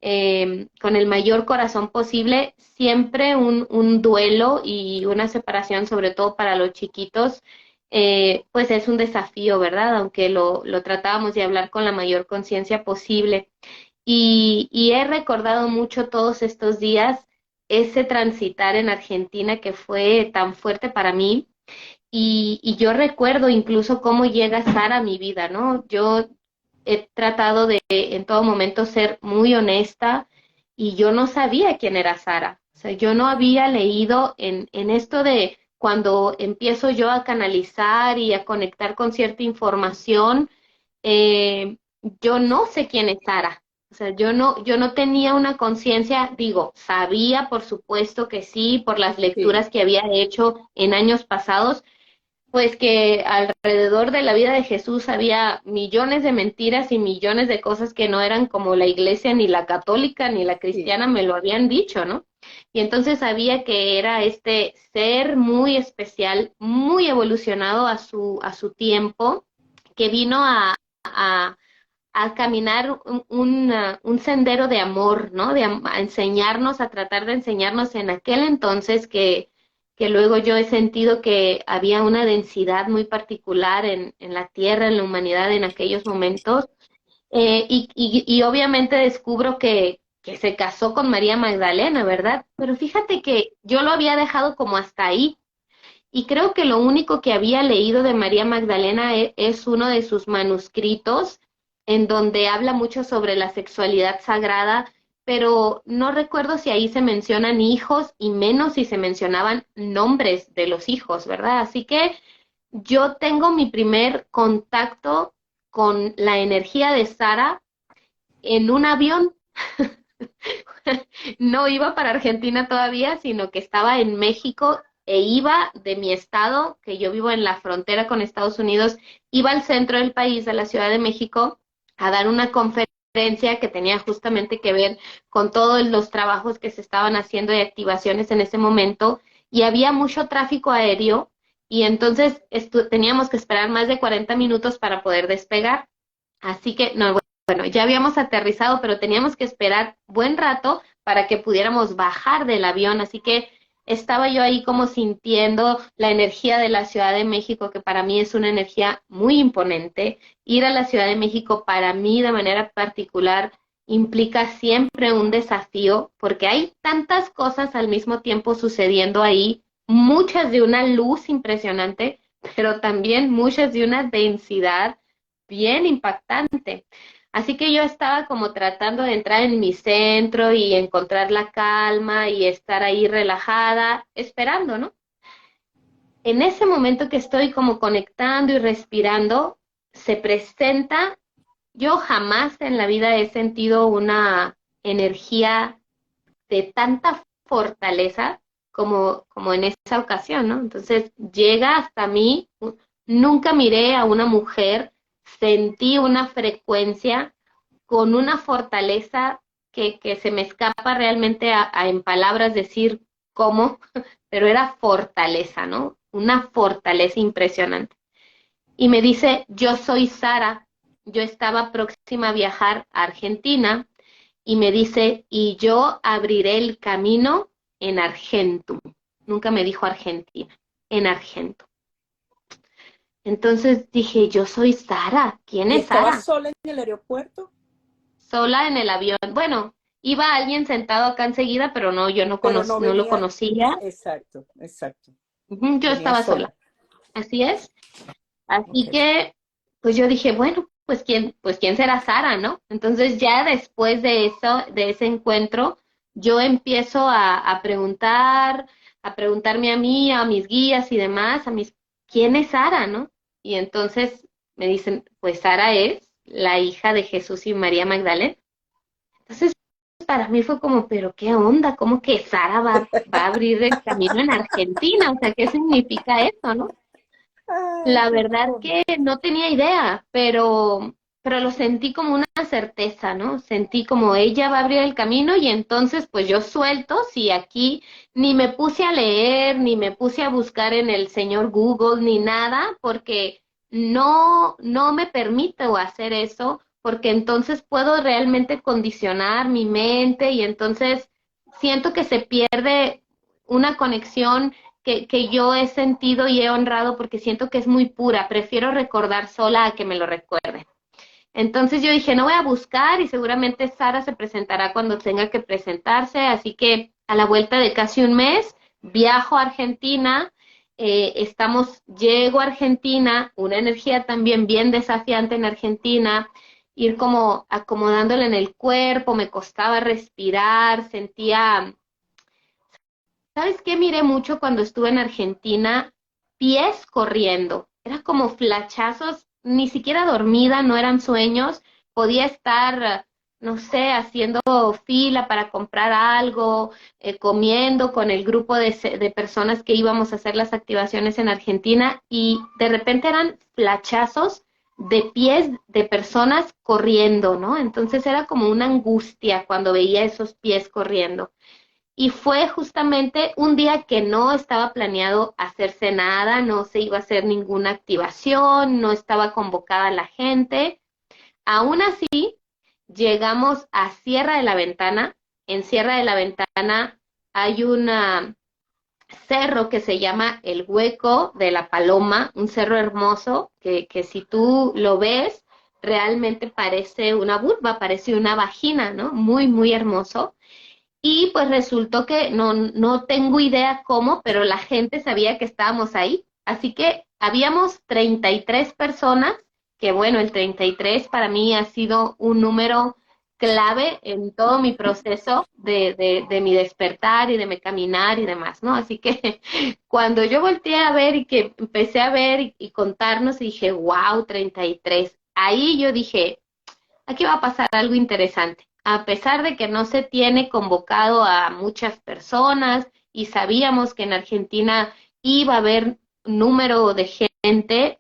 con el mayor corazón posible, siempre un duelo y una separación, sobre todo para los chiquitos, pues es un desafío, ¿verdad? Aunque lo tratábamos de hablar con la mayor conciencia posible. Y he recordado mucho todos estos días ese transitar en Argentina que fue tan fuerte para mí. Y yo recuerdo incluso cómo llega Sara a mi vida, ¿no? Yo he tratado de en todo momento ser muy honesta, y yo no sabía quién era Sara. O sea, yo no había leído en esto de cuando empiezo yo a canalizar y a conectar con cierta información, yo no sé quién es Sara. O sea, yo no tenía una conciencia, digo, sabía por supuesto que sí, por las Sí. lecturas que había hecho en años pasados, pues que alrededor de la vida de Jesús había millones de mentiras y millones de cosas que no eran como la iglesia, ni la católica, ni la Sí. cristiana me lo habían dicho, ¿no? Y entonces sabía que era este ser muy especial, muy evolucionado a su tiempo, que vino a, a caminar un sendero de amor, ¿no? A enseñarnos, a tratar de enseñarnos en aquel entonces que luego yo he sentido que había una densidad muy particular en la tierra, en la humanidad en aquellos momentos. Y obviamente descubro que se casó con María Magdalena, ¿verdad? Pero fíjate que yo lo había dejado como hasta ahí. Y creo que lo único que había leído de María Magdalena es uno de sus manuscritos, en donde habla mucho sobre la sexualidad sagrada, pero no recuerdo si ahí se mencionan hijos, y menos si se mencionaban nombres de los hijos, ¿verdad? Así que yo tengo mi primer contacto con la energía de Sara en un avión. No iba para Argentina todavía, sino que estaba en México, e iba de mi estado, que yo vivo en la frontera con Estados Unidos, iba al centro del país, a la Ciudad de México, a dar una conferencia que tenía justamente que ver con todos los trabajos que se estaban haciendo y activaciones en ese momento, y había mucho tráfico aéreo, y entonces teníamos que esperar más de 40 minutos para poder despegar. Así que, no, bueno, ya habíamos aterrizado, pero teníamos que esperar buen rato para que pudiéramos bajar del avión, así que estaba yo ahí como sintiendo la energía de la Ciudad de México, que para mí es una energía muy imponente. Ir a la Ciudad de México para mí de manera particular implica siempre un desafío, porque hay tantas cosas al mismo tiempo sucediendo ahí, muchas de una luz impresionante, pero también muchas de una densidad bien impactante. Así que yo estaba como tratando de entrar en mi centro y encontrar la calma y estar ahí relajada, esperando, ¿no? En ese momento que estoy como conectando y respirando, se presenta, yo jamás en la vida he sentido una energía de tanta fortaleza como en esa ocasión, ¿no? Entonces llega hasta mí, nunca miré a una mujer, sentí una frecuencia con una fortaleza que se me escapa realmente en palabras decir cómo, pero era fortaleza, ¿no? Una fortaleza impresionante. Y me dice, yo soy Sara, yo estaba próxima a viajar a Argentina, y me dice, y yo abriré el camino en Argentum. Nunca me dijo Argentina, en Argentum. Entonces dije, yo soy Sara. ¿Quién ¿Y es estabas Sara? sola en el aeropuerto? Sola en el avión. Bueno, iba alguien sentado acá enseguida, pero no, yo no, Pero no no lo venía, conocía. exacto, exacto. Yo Venía estaba sola. sola. Así es. Así Ok. que, pues yo dije, bueno, pues quién será Sara, ¿no? Entonces ya después de eso, de ese encuentro, yo empiezo a preguntarme a mí, a mis guías y demás, ¿quién es Sara, no? Y entonces me dicen, pues Sara es la hija de Jesús y María Magdalena. Entonces para mí fue como, pero qué onda, ¿cómo que Sara va a abrir el camino en Argentina? O sea, ¿qué significa eso, no? Ay, La qué verdad cómico. que no tenía idea, pero lo sentí como una certeza, ¿no? Sentí como ella va a abrir el camino y entonces pues yo suelto, si aquí ni me puse a leer, ni me puse a buscar en el señor Google, ni nada, porque no me permito hacer eso, porque entonces puedo realmente condicionar mi mente y entonces siento que se pierde una conexión que yo he sentido y he honrado porque siento que es muy pura. Prefiero recordar sola a que me lo recuerden. Entonces yo dije, no voy a buscar y seguramente Sara se presentará cuando tenga que presentarse. Así que a la vuelta de casi un mes viajo a Argentina. Llego a Argentina, una energía también bien desafiante en Argentina, ir como acomodándole en el cuerpo, me costaba respirar, sentía. ¿Sabes qué miré mucho cuando estuve en Argentina? Pies corriendo. Era como flachazos, ni siquiera dormida, no eran sueños. Podía estar, no sé, haciendo fila para comprar algo, comiendo con el grupo de personas que íbamos a hacer las activaciones en Argentina y de repente eran flachazos de pies de personas corriendo, ¿no? Entonces era como una angustia cuando veía esos pies corriendo. Y fue justamente un día que no estaba planeado hacerse nada, no se iba a hacer ninguna activación, no estaba convocada la gente. Aún así, llegamos a Sierra de la Ventana. En Sierra de la Ventana hay un cerro que se llama el Hueco de la Paloma, un cerro hermoso que si tú lo ves, realmente parece una vulva, parece una vagina, ¿no? Muy, muy hermoso. Y pues resultó que no tengo idea cómo, pero la gente sabía que estábamos ahí. Así que habíamos 33 personas, que bueno, el 33 para mí ha sido un número clave en todo mi proceso de mi despertar y de mi caminar y demás, ¿no? Así que cuando yo volteé a ver y que empecé a ver y contarnos, dije, wow, 33. Ahí yo dije, aquí va a pasar algo interesante. A pesar de que no se tiene convocado a muchas personas y sabíamos que en Argentina iba a haber número de gente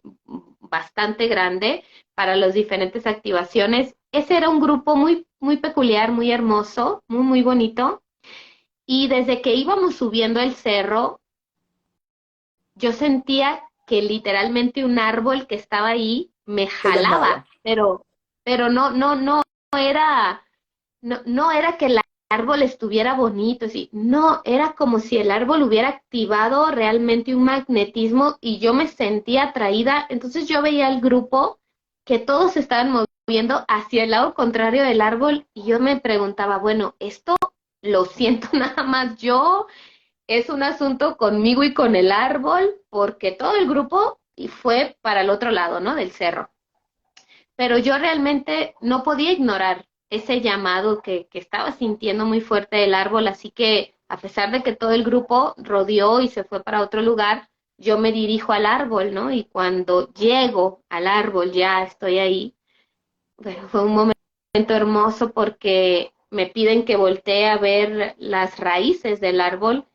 bastante grande para las diferentes activaciones, ese era un grupo muy, muy peculiar, muy hermoso, muy, muy bonito. Y desde que íbamos subiendo el cerro, yo sentía que literalmente un árbol que estaba ahí me Te llamaba. jalaba, pero no era, no era que el árbol estuviera bonito, sí, no, era como si el árbol hubiera activado realmente un magnetismo y yo me sentía atraída, entonces yo veía al grupo que todos se estaban moviendo hacia el lado contrario del árbol y yo me preguntaba, bueno, esto lo siento nada más yo, es un asunto conmigo y con el árbol, porque todo el grupo fue para el otro lado, ¿no? Del cerro. pero yo realmente no podía ignorar ese llamado que estaba sintiendo muy fuerte del árbol, así que a pesar de que todo el grupo rodeó y se fue para otro lugar, yo me dirijo al árbol, ¿no? Y cuando llego al árbol, ya estoy ahí. Bueno, fue un momento hermoso porque me piden que voltee a ver las raíces del árbol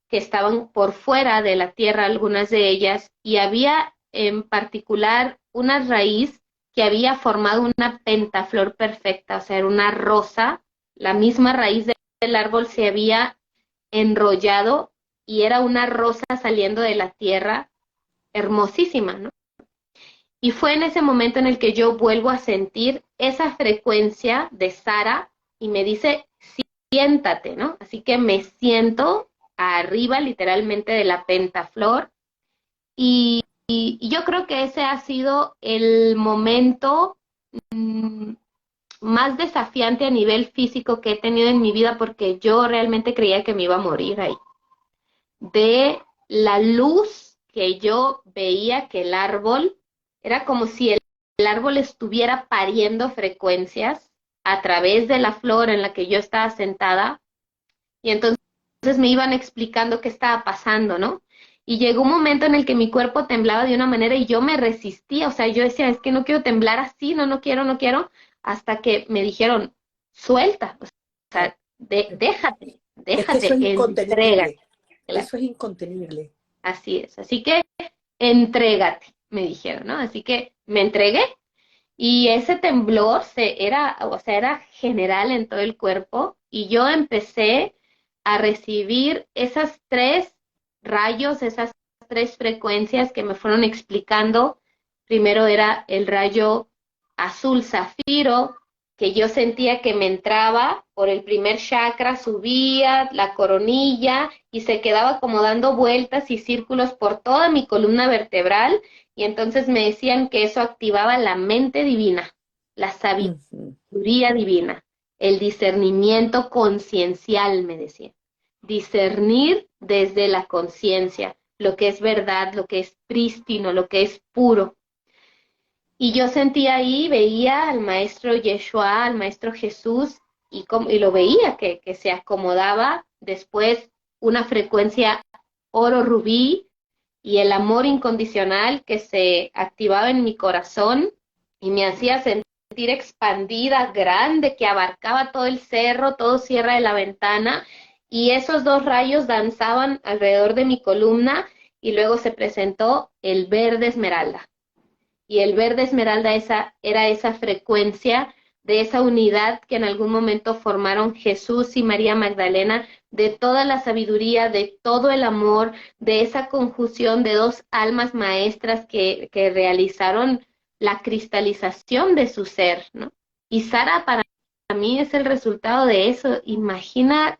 que estaban por fuera de la tierra, algunas de ellas, y había en particular una raíz que había formado una pentaflor perfecta, o sea, era una rosa, la misma raíz del árbol se había enrollado y era una rosa saliendo de la tierra, hermosísima, ¿no? Y fue en ese momento en el que yo vuelvo a sentir esa frecuencia de Sara y me dice, siéntate, ¿no? Así que me siento arriba literalmente de la pentaflor y yo creo que ese ha sido el momento más desafiante a nivel físico que he tenido en mi vida porque yo realmente creía que me iba a morir ahí. De la luz que yo veía que el árbol era como si el árbol estuviera pariendo frecuencias a través de la flor en la que yo estaba sentada y entonces me iban explicando qué estaba pasando, ¿no? Y llegó un momento en el que mi cuerpo temblaba de una manera y yo me resistía, o sea, yo decía, es que no quiero temblar así, no quiero, hasta que me dijeron, suelta, o sea, déjate, Es que eso es entrega. incontenible. Eso es incontenible. Así es, así que entrégate, me dijeron, ¿no? Así que me entregué y ese temblor era general en todo el cuerpo y yo empecé a recibir esas 3 rayos, esas 3 frecuencias que me fueron explicando. Primero era el rayo azul zafiro, que yo sentía que me entraba por el primer chakra, subía la coronilla y se quedaba como dando vueltas y círculos por toda mi columna vertebral y entonces me decían que eso activaba la mente divina, la sabiduría divina, el discernimiento conciencial, me decían. Discernir desde la conciencia lo que es verdad, lo que es prístino, lo que es puro. Y yo sentía ahí, veía al maestro Yeshua, al maestro Jesús, y lo veía que se acomodaba después una frecuencia oro rubí y el amor incondicional que se activaba en mi corazón y me hacía sentir expandida, grande, que abarcaba todo el cerro, todo Sierra de la Ventana, y esos 2 rayos danzaban alrededor de mi columna y luego se presentó el verde esmeralda. Y el verde esmeralda era esa frecuencia de esa unidad que en algún momento formaron Jesús y María Magdalena, de toda la sabiduría, de todo el amor, de esa conjunción de 2 almas maestras que realizaron la cristalización de su ser, ¿no? Y Sara para mí es el resultado de eso. Imagina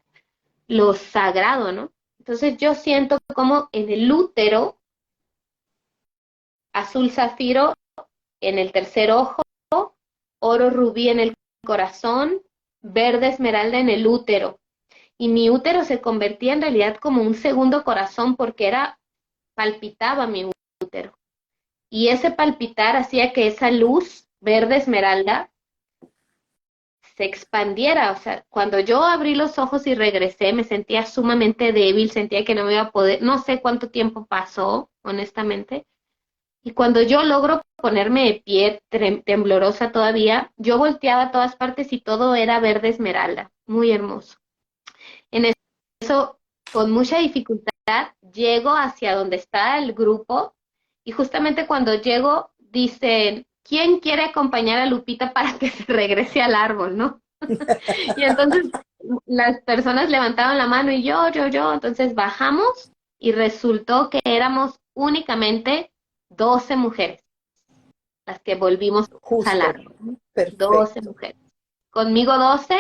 lo sagrado, ¿no? Entonces yo siento como en el útero, azul zafiro en el tercer ojo, oro rubí en el corazón, verde esmeralda en el útero. Y mi útero se convertía en realidad como un segundo corazón porque palpitaba mi útero. Y ese palpitar hacía que esa luz verde esmeralda se expandiera. O sea, cuando yo abrí los ojos y regresé, me sentía sumamente débil, sentía que no me iba a poder, no sé cuánto tiempo pasó, honestamente. Y cuando yo logro ponerme de pie, temblorosa todavía, yo volteaba a todas partes y todo era verde esmeralda, muy hermoso. En eso, con mucha dificultad, llego hacia donde está el grupo y justamente cuando llego, dicen, ¿quién quiere acompañar a Lupita para que se regrese al árbol, no? Y entonces las personas levantaron la mano y yo, entonces bajamos y resultó que éramos únicamente 12 mujeres, las que volvimos al árbol. 12 mujeres. Conmigo 12,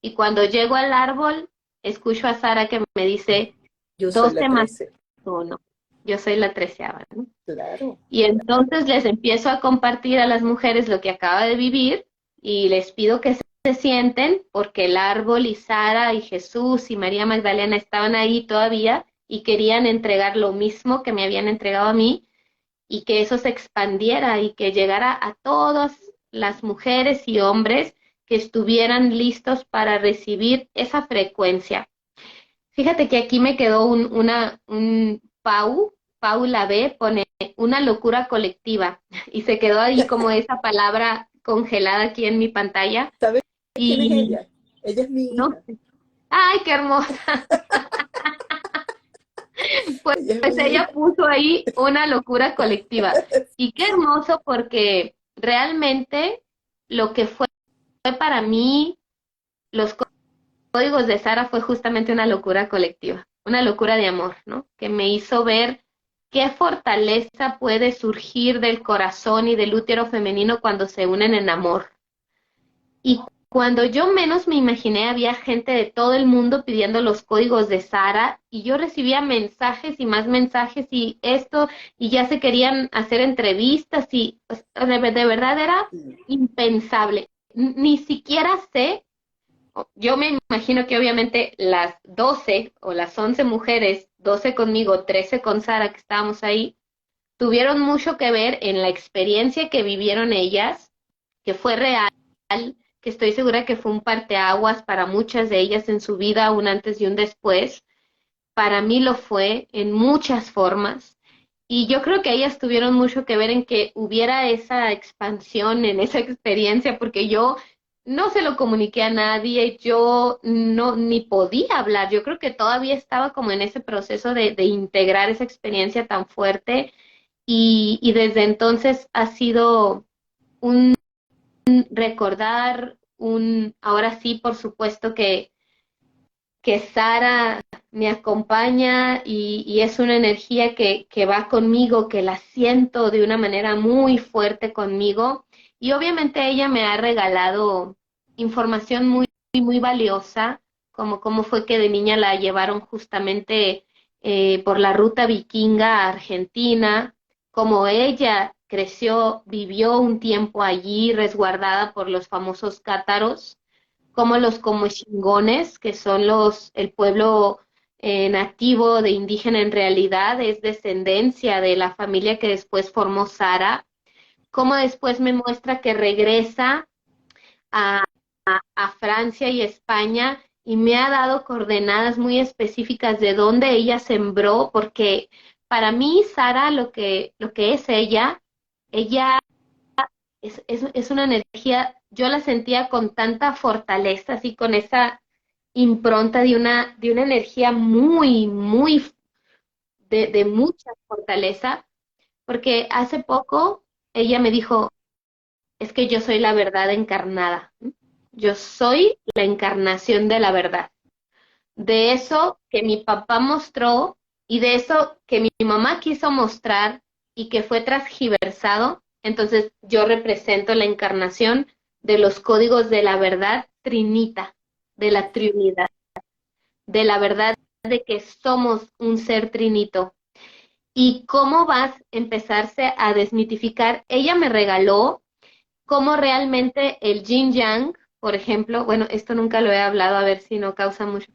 y cuando llego al árbol, escucho a Sara que me dice, yo 12 más 1. Yo soy la 13ª, ¿no? Claro. Y entonces les empiezo a compartir a las mujeres lo que acaba de vivir, y les pido que se sienten, porque el árbol y Sara y Jesús y María Magdalena estaban ahí todavía, y querían entregar lo mismo que me habían entregado a mí, y que eso se expandiera y que llegara a todas las mujeres y hombres que estuvieran listos para recibir esa frecuencia. Fíjate que aquí me quedó Paula B. pone una locura colectiva y se quedó ahí como esa palabra congelada aquí en mi pantalla. ¿Sabes quién es Y ella? Ella es mi no, hija. ay, qué hermosa. Pues, Ella es pues mi ella hija. puso ahí una locura colectiva. Y qué hermoso porque realmente lo que fue para mí, los códigos de Sara fue justamente una locura colectiva, una locura de amor, ¿no? Que me hizo ver qué fortaleza puede surgir del corazón y del útero femenino cuando se unen en amor. Y cuando yo menos me imaginé, había gente de todo el mundo pidiendo los códigos de Sara y yo recibía mensajes y más mensajes y esto, y ya se querían hacer entrevistas y pues, de verdad era impensable. Ni siquiera sé, yo me imagino que obviamente las 12 o las 11 mujeres, 12 conmigo, 13 con Sara que estábamos ahí, tuvieron mucho que ver en la experiencia que vivieron ellas, que fue real, que estoy segura que fue un parteaguas para muchas de ellas en su vida, un antes y un después. Para mí lo fue en muchas formas. Y yo creo que ellas tuvieron mucho que ver en que hubiera esa expansión en esa experiencia, porque yo no se lo comuniqué a nadie, yo no ni podía hablar. Yo creo que todavía estaba como en ese proceso de integrar esa experiencia tan fuerte y desde entonces ha sido un recordar, ahora sí, por supuesto que Sara me acompaña y es una energía que va conmigo, que la siento de una manera muy fuerte conmigo. Y obviamente ella me ha regalado información muy valiosa, como cómo fue que de niña la llevaron justamente por la ruta vikinga a Argentina, como ella creció, vivió un tiempo allí resguardada por los famosos cátaros como los comechingones, que son el pueblo nativo de indígena en realidad, es descendencia de la familia que después formó Sara, como después me muestra que regresa a, a Francia y España y me ha dado coordenadas muy específicas de dónde ella sembró, porque para mí Sara lo que es ella es una energía, yo la sentía con tanta fortaleza, así con esa impronta de una energía muy de mucha fortaleza, porque hace poco ella me dijo, es que yo soy la verdad encarnada, ¿m? Yo soy la encarnación de la verdad. De eso que mi papá mostró y de eso que mi mamá quiso mostrar y que fue transgiversado, entonces yo represento la encarnación de los códigos de la verdad trinita, de la trinidad, de la verdad de que somos un ser trinito. ¿Y cómo vas a empezarse a desmitificar? Ella me regaló cómo realmente el yin yang, por ejemplo, bueno, esto nunca lo he hablado, a ver si no causa mucho,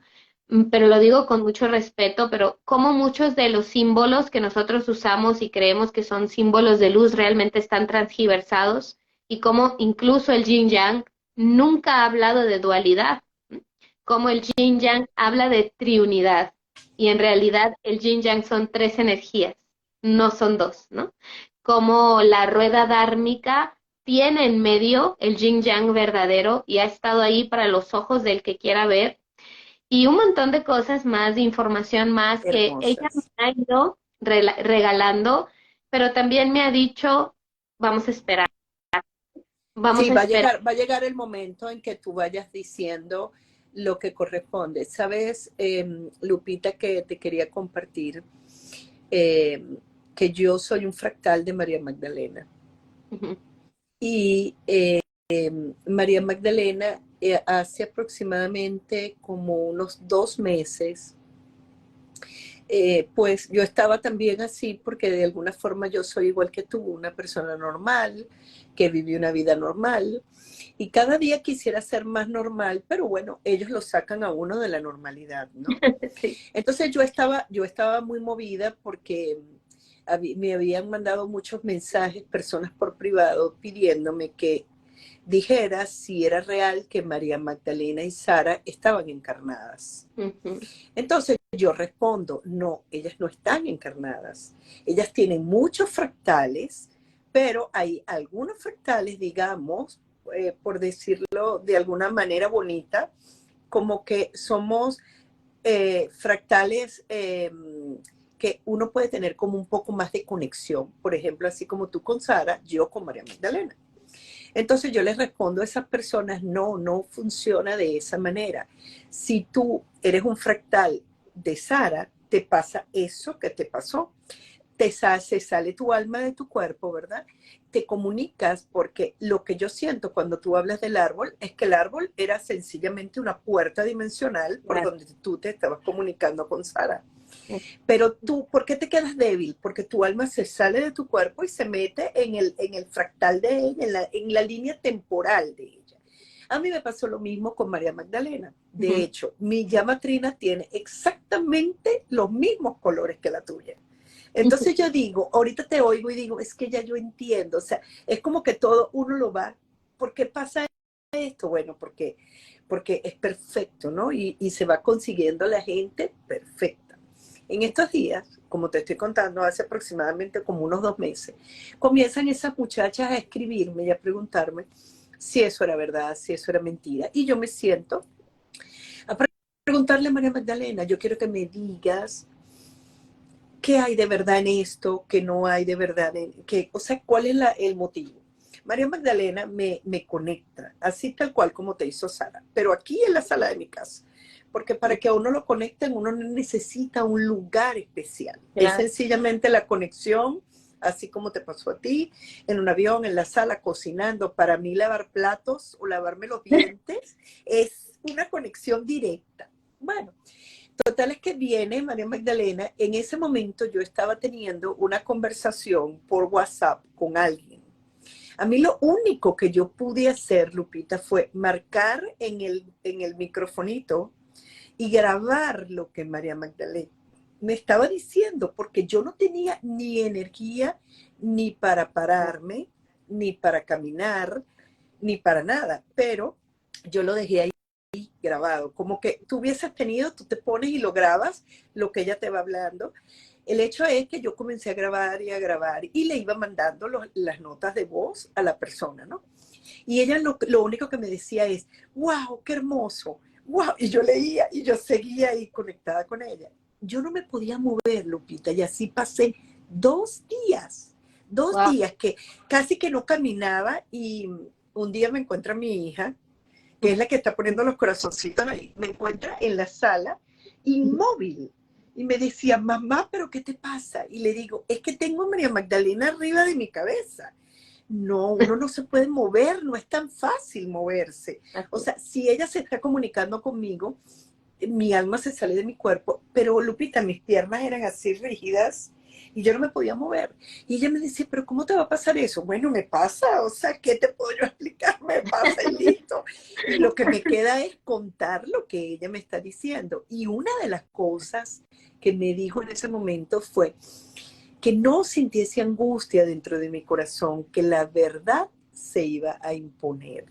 pero lo digo con mucho respeto, pero cómo muchos de los símbolos que nosotros usamos y creemos que son símbolos de luz realmente están transgiversados y cómo incluso el yin yang nunca ha hablado de dualidad, como el yin yang habla de triunidad y en realidad el yin yang son tres energías, no son dos, ¿no? Como la rueda dármica tiene en medio el yin yang verdadero y ha estado ahí para los ojos del que quiera ver y un montón de cosas más, de información más que ella me Hermosas. ha ido regalando, pero también me ha dicho, vamos a esperar, vamos Sí, a esperar. va a llegar el momento en que tú vayas diciendo lo que corresponde. Sabes, Lupita, que te quería compartir eh, que yo soy un fractal de María Magdalena. Ujú, Y María Magdalena, hace aproximadamente como unos 2 meses, pues yo estaba también así porque de alguna forma yo soy igual que tú, una persona normal, que vive una vida normal y cada día quisiera ser más normal, pero bueno, ellos lo sacan a uno de la normalidad, ¿no? sí. Entonces yo estaba muy movida porque me habían mandado muchos mensajes, personas por privado, pidiéndome que dijera si era real que María Magdalena y Sara estaban encarnadas. Entonces yo respondo, no, ellas no están encarnadas. Ellas tienen muchos fractales, pero hay algunos fractales, digamos, por decirlo de alguna manera bonita, como que somos fractales que uno puede tener como un poco más de conexión. Por ejemplo, así como tú con Sara, yo con María Magdalena. Entonces yo les respondo a esas personas, no, no funciona de esa manera. Si tú eres un fractal de Sara, te pasa eso que te pasó. Se sale tu alma de tu cuerpo, ¿verdad? Te comunicas porque lo que yo siento cuando tú hablas del árbol es que el árbol era sencillamente una puerta dimensional por donde tú te estabas comunicando con Sara. Pero tú, ¿por qué te quedas débil? Porque tu alma se sale de tu cuerpo y se mete en el fractal de ella, en la línea temporal de ella. A mí me pasó lo mismo con María Magdalena. De hecho, mi llama trina tiene exactamente los mismos colores que la tuya. Entonces yo digo, ahorita te oigo y digo, es que ya yo entiendo. O sea, es como que todo uno lo va. ¿Por qué pasa esto? Bueno, porque es perfecto, ¿no? Y se va consiguiendo la gente perfecta. En estos días, como te estoy contando, hace aproximadamente como unos 2 meses, comienzan esas muchachas a escribirme y a preguntarme si eso era verdad, si eso era mentira. Y yo me siento a preguntarle a María Magdalena, yo quiero que me digas qué hay de verdad en esto, qué no hay de verdad o sea, cuál es el motivo. María Magdalena me conecta, así tal cual como te hizo Sara, pero aquí en la sala de mi casa. Porque para que a uno lo conecten, uno no necesita un lugar especial. Claro. Es sencillamente la conexión, así como te pasó a ti, en un avión, en la sala, cocinando. Para mí lavar platos o lavarme los dientes es una conexión directa. Bueno, total es que viene María Magdalena. En ese momento yo estaba teniendo una conversación por WhatsApp con alguien. A mí lo único que yo pude hacer, Lupita, fue marcar en el microfonito y grabar lo que María Magdalena me estaba diciendo, porque yo no tenía ni energía ni para pararme, ni para caminar, ni para nada, pero yo lo dejé ahí grabado, como que tú hubieses tenido, tú te pones y lo grabas, lo que ella te va hablando. El hecho es que yo comencé a grabar y le iba mandando las notas de voz a la persona, ¿no? Y ella lo único que me decía es, wow, qué hermoso, wow. Y yo leía y yo seguía ahí conectada con ella. Yo no me podía mover, Lupita, y así pasé 2 días. 2 días que casi que no caminaba y un día me encuentra mi hija, que es la que está poniendo los corazoncitos ahí, me encuentra en la sala inmóvil. Y me decía, mamá, ¿pero qué te pasa? Y le digo, es que tengo a María Magdalena arriba de mi cabeza. No, uno no se puede mover, no es tan fácil moverse. O sea, si ella se está comunicando conmigo, mi alma se sale de mi cuerpo, pero Lupita, mis piernas eran así rígidas y yo no me podía mover. Y ella me decía, pero ¿cómo te va a pasar eso? Bueno, me pasa, o sea, ¿qué te puedo yo explicar? Me pasa y listo. Y lo que me queda es contar lo que ella me está diciendo. Y una de las cosas que me dijo en ese momento fue que no sintiese angustia dentro de mi corazón, que la verdad se iba a imponer,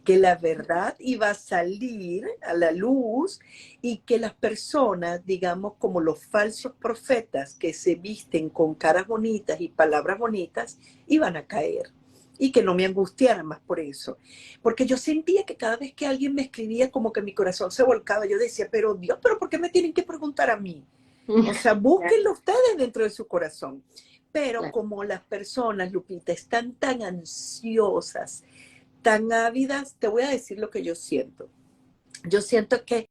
que la verdad iba a salir a la luz y que las personas, digamos, como los falsos profetas que se visten con caras bonitas y palabras bonitas, iban a caer. Y que no me angustiara más por eso. Porque yo sentía que cada vez que alguien me escribía, como que mi corazón se volcaba. Yo decía, pero Dios, ¿pero por qué me tienen que preguntar a mí? O sea, búsquenlo ustedes dentro de su corazón. Pero como las personas, Lupita, están tan ansiosas, tan ávidas, te voy a decir lo que yo siento. Yo siento que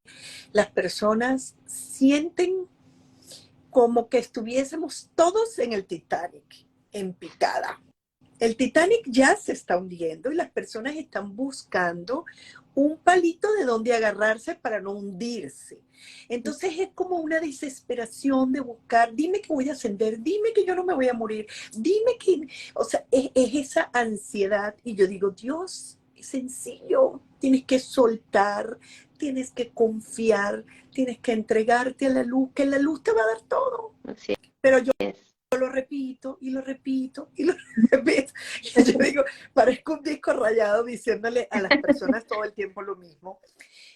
las personas sienten como que estuviésemos todos en el Titanic, en picada. El Titanic ya se está hundiendo y las personas están buscando un palito de donde agarrarse para no hundirse. Entonces es como una desesperación de buscar, dime que voy a ascender, dime que yo no me voy a morir, dime que, o sea, es esa ansiedad. Y yo digo, Dios, es sencillo, tienes que soltar, tienes que confiar, tienes que entregarte a la luz, que la luz te va a dar todo. Así Pero yo es. lo repito y lo repito y lo repito. Y yo digo, parezco un disco rayado diciéndole a las personas todo el tiempo lo mismo.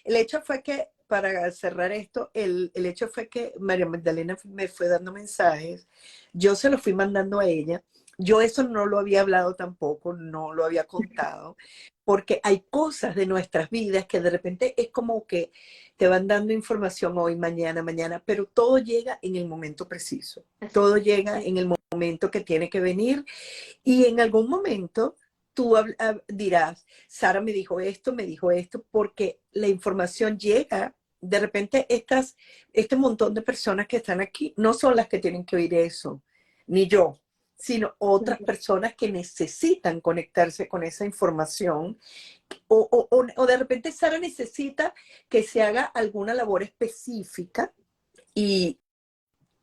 El hecho fue que, para cerrar esto, el hecho fue que María Magdalena me fue dando mensajes, yo se los fui mandando a ella, yo eso no lo había hablado tampoco, no lo había contado, porque hay cosas de nuestras vidas que de repente es como que te van dando información hoy, mañana, mañana, pero todo llega en el momento preciso, todo llega en el momento que tiene que venir y en algún momento tú dirás, Sara me dijo esto, porque la información llega. De repente este montón de personas que están aquí no son las que tienen que oír eso, ni yo, sino otras personas que necesitan conectarse con esa información. O de repente Sara necesita que se haga alguna labor específica y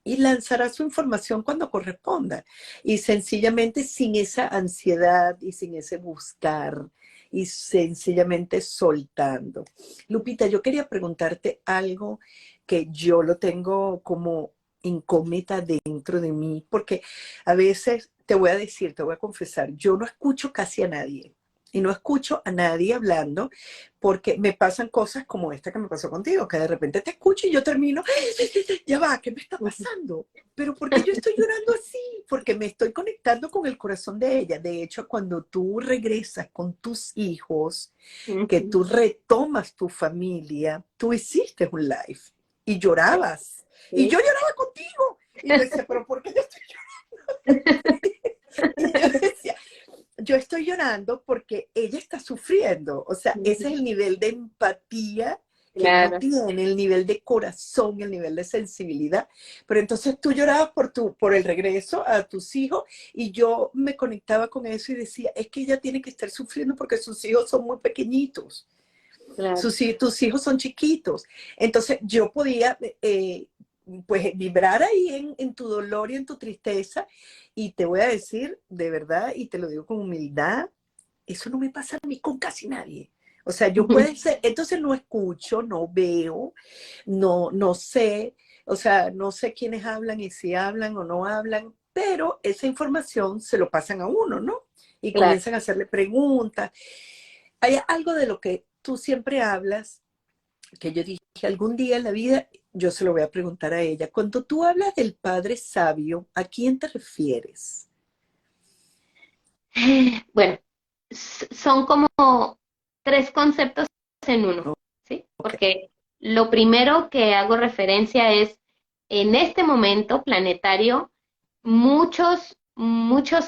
lanzará su información cuando corresponda. Y sencillamente sin esa ansiedad y sin ese buscar y sencillamente soltando. Lupita, yo quería preguntarte algo que yo lo tengo como incógnita dentro de mí, porque a veces te voy a decir, te voy a confesar, yo no escucho casi a nadie. Y no escucho a nadie hablando porque me pasan cosas como esta que me pasó contigo, que de repente te escucho y yo termino, ya va, ¿qué me está pasando? Pero ¿por qué yo estoy llorando así? Porque me estoy conectando con el corazón de ella. De hecho, cuando tú regresas con tus hijos, que tú retomas tu familia, tú hiciste un live y llorabas. Y yo lloraba contigo. Y yo decía, ¿pero por qué yo estoy llorando? Y yo decía, yo estoy llorando porque ella está sufriendo. O sea, ese es el nivel de empatía que no tiene, el nivel de corazón, el nivel de sensibilidad. Pero entonces tú llorabas por el regreso a tus hijos y yo me conectaba con eso y decía, es que ella tiene que estar sufriendo porque sus hijos son muy pequeñitos. Tus hijos son chiquitos. Entonces yo podía pues vibrar ahí en tu dolor y en tu tristeza. Y te voy a decir de verdad, y te lo digo con humildad, eso no me pasa a mí con casi nadie. O sea, yo puede ser, entonces no escucho, no veo, no sé, o sea, no sé quiénes hablan y si hablan o no hablan, pero esa información se lo pasan a uno, ¿no? Y comienzan a hacerle preguntas. Hay algo de lo que tú siempre hablas, que yo dije, algún día en la vida yo se lo voy a preguntar a ella. Cuando tú hablas del Padre Sabio, ¿a quién te refieres? Bueno, son como tres conceptos en uno, ¿sí? Porque lo primero que hago referencia es, en este momento planetario, muchos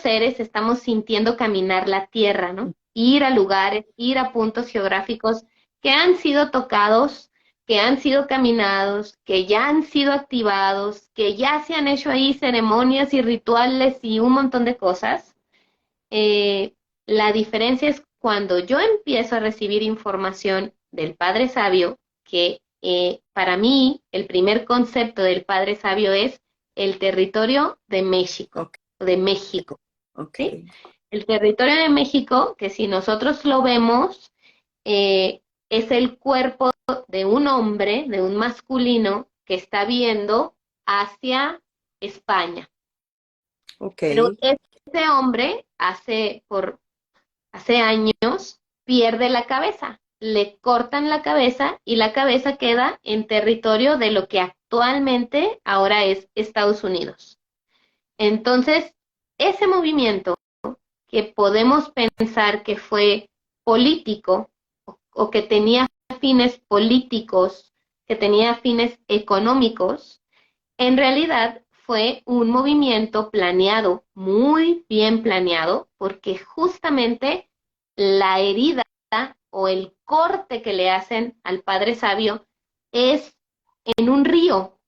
seres estamos sintiendo caminar la Tierra, ¿no? Ir a lugares, ir a puntos geográficos que han sido tocados, que han sido caminados, que ya han sido activados, que ya se han hecho ahí ceremonias y rituales y un montón de cosas. La diferencia es cuando yo empiezo a recibir información del Padre Sabio, que para mí el primer concepto del Padre Sabio es el territorio de México, de México. ¿Sí? El territorio de México, que si nosotros lo vemos, es el cuerpo de un hombre, de un masculino, que está viendo hacia España. Pero ese hombre hace años pierde la cabeza, le cortan la cabeza y la cabeza queda en territorio de lo que actualmente ahora es Estados Unidos. Entonces, ese movimiento que podemos pensar que fue político o que tenía fines políticos, que tenía fines económicos, en realidad fue un movimiento planeado, muy bien planeado, porque justamente la herida o el corte que le hacen al Padre Sabio es en un río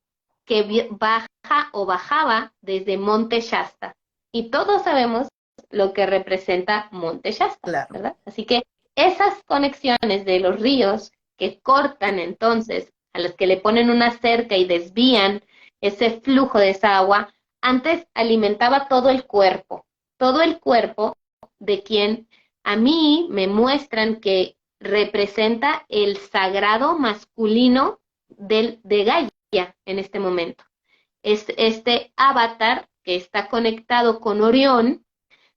que baja o bajaba desde Monte Shasta. Y todos sabemos lo que representa Monte Shasta, ¿verdad? Así que esas conexiones de los ríos que cortan entonces, a los que le ponen una cerca y desvían ese flujo de esa agua, antes alimentaba todo el cuerpo de quien a mí me muestran que representa el sagrado masculino de Gaia en este momento. Es este avatar que está conectado con Orión,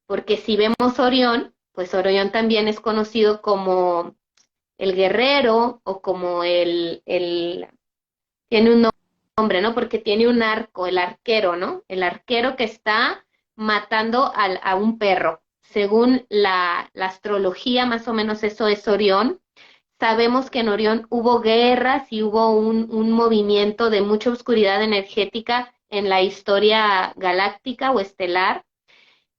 porque si vemos Orión, pues Orión también es conocido como el guerrero o como tiene un nombre, ¿no? Porque tiene un arco, el arquero, ¿no? El arquero que está matando a un perro. Según la astrología, más o menos eso es Orión. Sabemos que en Orión hubo guerras y hubo un movimiento de mucha oscuridad energética en la historia galáctica o estelar,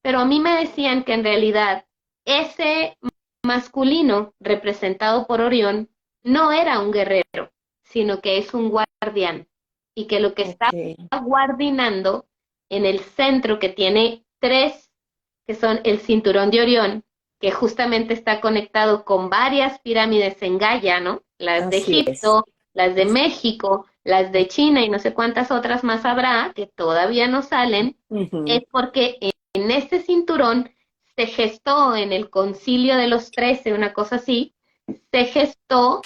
pero a mí me decían que en realidad ese masculino representado por Orión no era un guerrero, sino que es un guardián, y que lo que está Ok. guardinando en el centro, que tiene tres, que son el cinturón de Orión, que justamente está conectado con varias pirámides en Gaia, ¿no? Las de Así es. Egipto, las de México, las de China y no sé cuántas otras más habrá que todavía no salen, es Ujú. porque en este cinturón se gestó en el Concilio de los 13, una cosa así, se gestó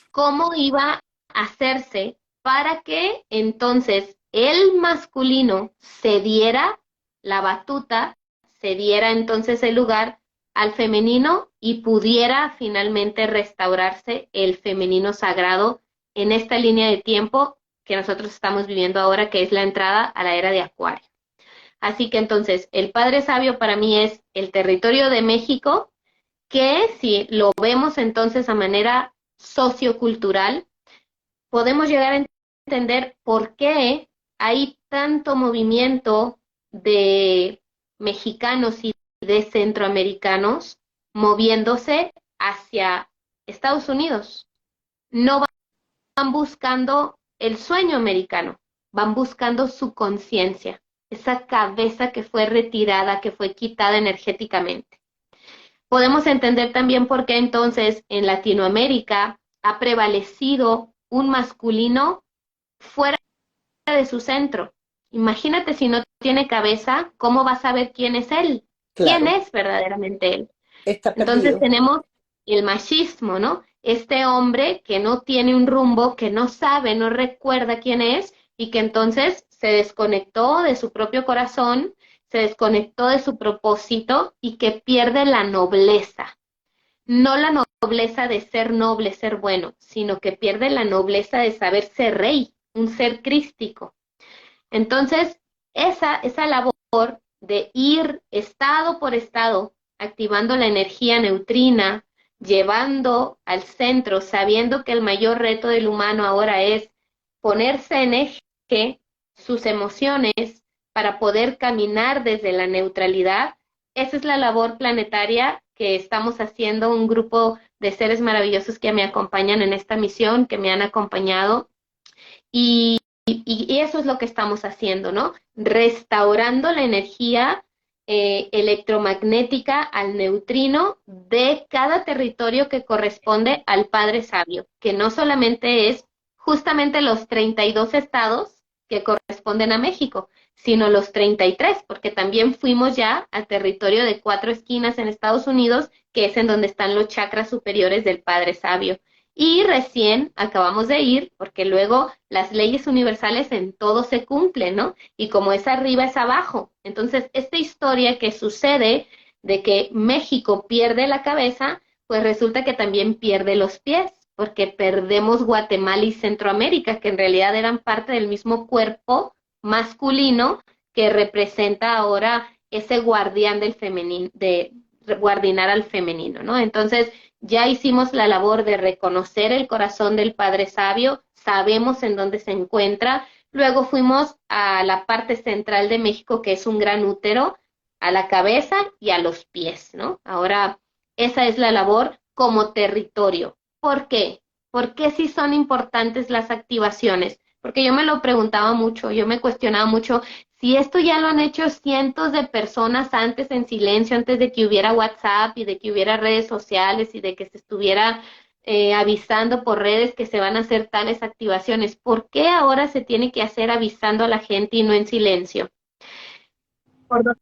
cómo iba a hacerse para que entonces el masculino cediera la batuta, cediera entonces el lugar al femenino y pudiera finalmente restaurarse el femenino sagrado en esta línea de tiempo que nosotros estamos viviendo ahora, que es la entrada a la era de Acuario. Así que entonces el Padre Sabio para mí es el territorio de México, que si lo vemos entonces a manera sociocultural, podemos llegar a entender por qué hay tanto movimiento de mexicanos y de centroamericanos moviéndose hacia Estados Unidos. No van buscando el sueño americano, van buscando su conciencia, esa cabeza que fue retirada, que fue quitada energéticamente. Podemos entender también por qué entonces en Latinoamérica ha prevalecido un masculino fuera de su centro. Imagínate si no tiene cabeza, ¿cómo vas a saber quién es él? ¿Quién Claro, es verdaderamente él? está Entonces perdido. tenemos el machismo, ¿no? Este hombre que no tiene un rumbo, que no sabe, no recuerda quién es y que entonces se desconectó de su propio corazón, se desconectó de su propósito y que pierde la nobleza. No la nobleza de ser noble, ser bueno, sino que pierde la nobleza de saber ser rey, un ser crístico. Entonces, esa labor de ir estado por estado, activando la energía neutrina, llevando al centro, sabiendo que el mayor reto del humano ahora es ponerse en eje sus emociones para poder caminar desde la neutralidad, esa es la labor planetaria que estamos haciendo, un grupo de seres maravillosos que me acompañan en esta misión, que me han acompañado. Y eso es lo que estamos haciendo, ¿no? Restaurando la energía electromagnética al neutrino de cada territorio que corresponde al Padre Sabio, que no solamente es justamente los 32 estados que corresponden a México, sino los 33, porque también fuimos ya al territorio de 4 esquinas en Estados Unidos, que es en donde están los chakras superiores del Padre Sabio. Y recién acabamos de ir, porque luego las leyes universales en todo se cumplen, ¿no? Y como es arriba, es abajo. Entonces, esta historia que sucede de que México pierde la cabeza, pues resulta que también pierde los pies, porque perdemos Guatemala y Centroamérica, que en realidad eran parte del mismo cuerpo masculino que representa ahora ese guardián del femenino, de guardinar al femenino, ¿no? Entonces, ya hicimos la labor de reconocer el corazón del Padre Sabio, sabemos en dónde se encuentra. Luego fuimos a la parte central de México, que es un gran útero, a la cabeza y a los pies, ¿no? Ahora, esa es la labor como territorio. ¿Por qué? ¿Por qué sí son importantes las activaciones? Porque yo me lo preguntaba mucho, yo me cuestionaba mucho, si esto ya lo han hecho cientos de personas antes en silencio, antes de que hubiera WhatsApp y de que hubiera redes sociales y de que se estuviera avisando por redes que se van a hacer tales activaciones, ¿por qué ahora se tiene que hacer avisando a la gente y no en silencio? Por dos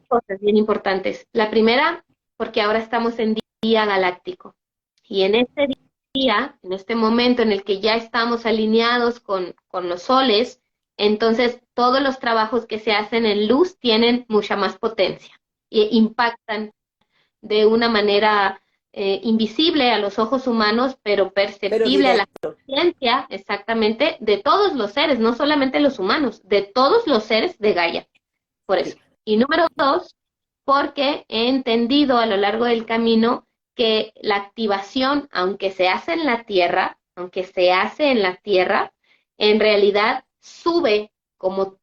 cosas bien importantes. La primera, porque ahora estamos en día galáctico. Y en este día, en este momento en el que ya estamos alineados con los soles, Entonces, todos los trabajos que se hacen en luz tienen mucha más potencia e impactan de una manera invisible a los ojos humanos, pero Pero perceptible a la directo. conciencia exactamente de todos los seres, no solamente los humanos, de todos los seres de Gaia. Por eso. Sí. Y número dos, porque he entendido a lo largo del camino que la activación, aunque se hace en la Tierra, en realidad sube como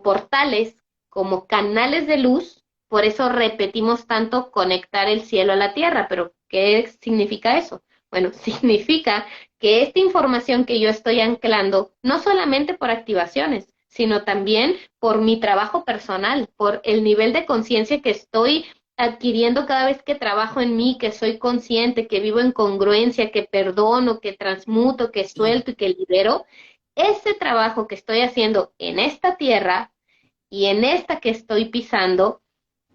portales, como canales de luz. Por eso repetimos tanto conectar el cielo a la Tierra. Pero ¿qué significa eso? Bueno, significa que esta información que yo estoy anclando, no solamente por activaciones, sino también por mi trabajo personal, por el nivel de conciencia que estoy adquiriendo cada vez que trabajo en mí, que soy consciente, que vivo en congruencia, que perdono, que transmuto, que suelto y que libero. Ese trabajo que estoy haciendo en esta tierra y en esta que estoy pisando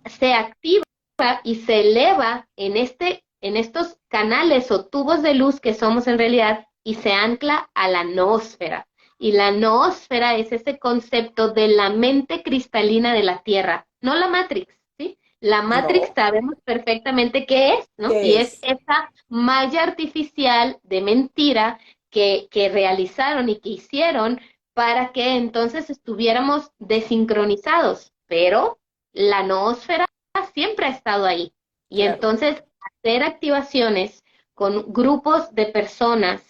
se activa y se eleva en estos canales o tubos de luz que somos en realidad y se ancla a la noósfera. Y la noósfera es ese concepto de la mente cristalina de la Tierra, no la Matrix, ¿sí? La Matrix No, sabemos perfectamente qué es, ¿no? Y ¿qué es es? esa malla artificial de mentira que realizaron y que hicieron para que entonces estuviéramos desincronizados. Pero la noósfera siempre ha estado ahí. Y Claro. entonces hacer activaciones con grupos de personas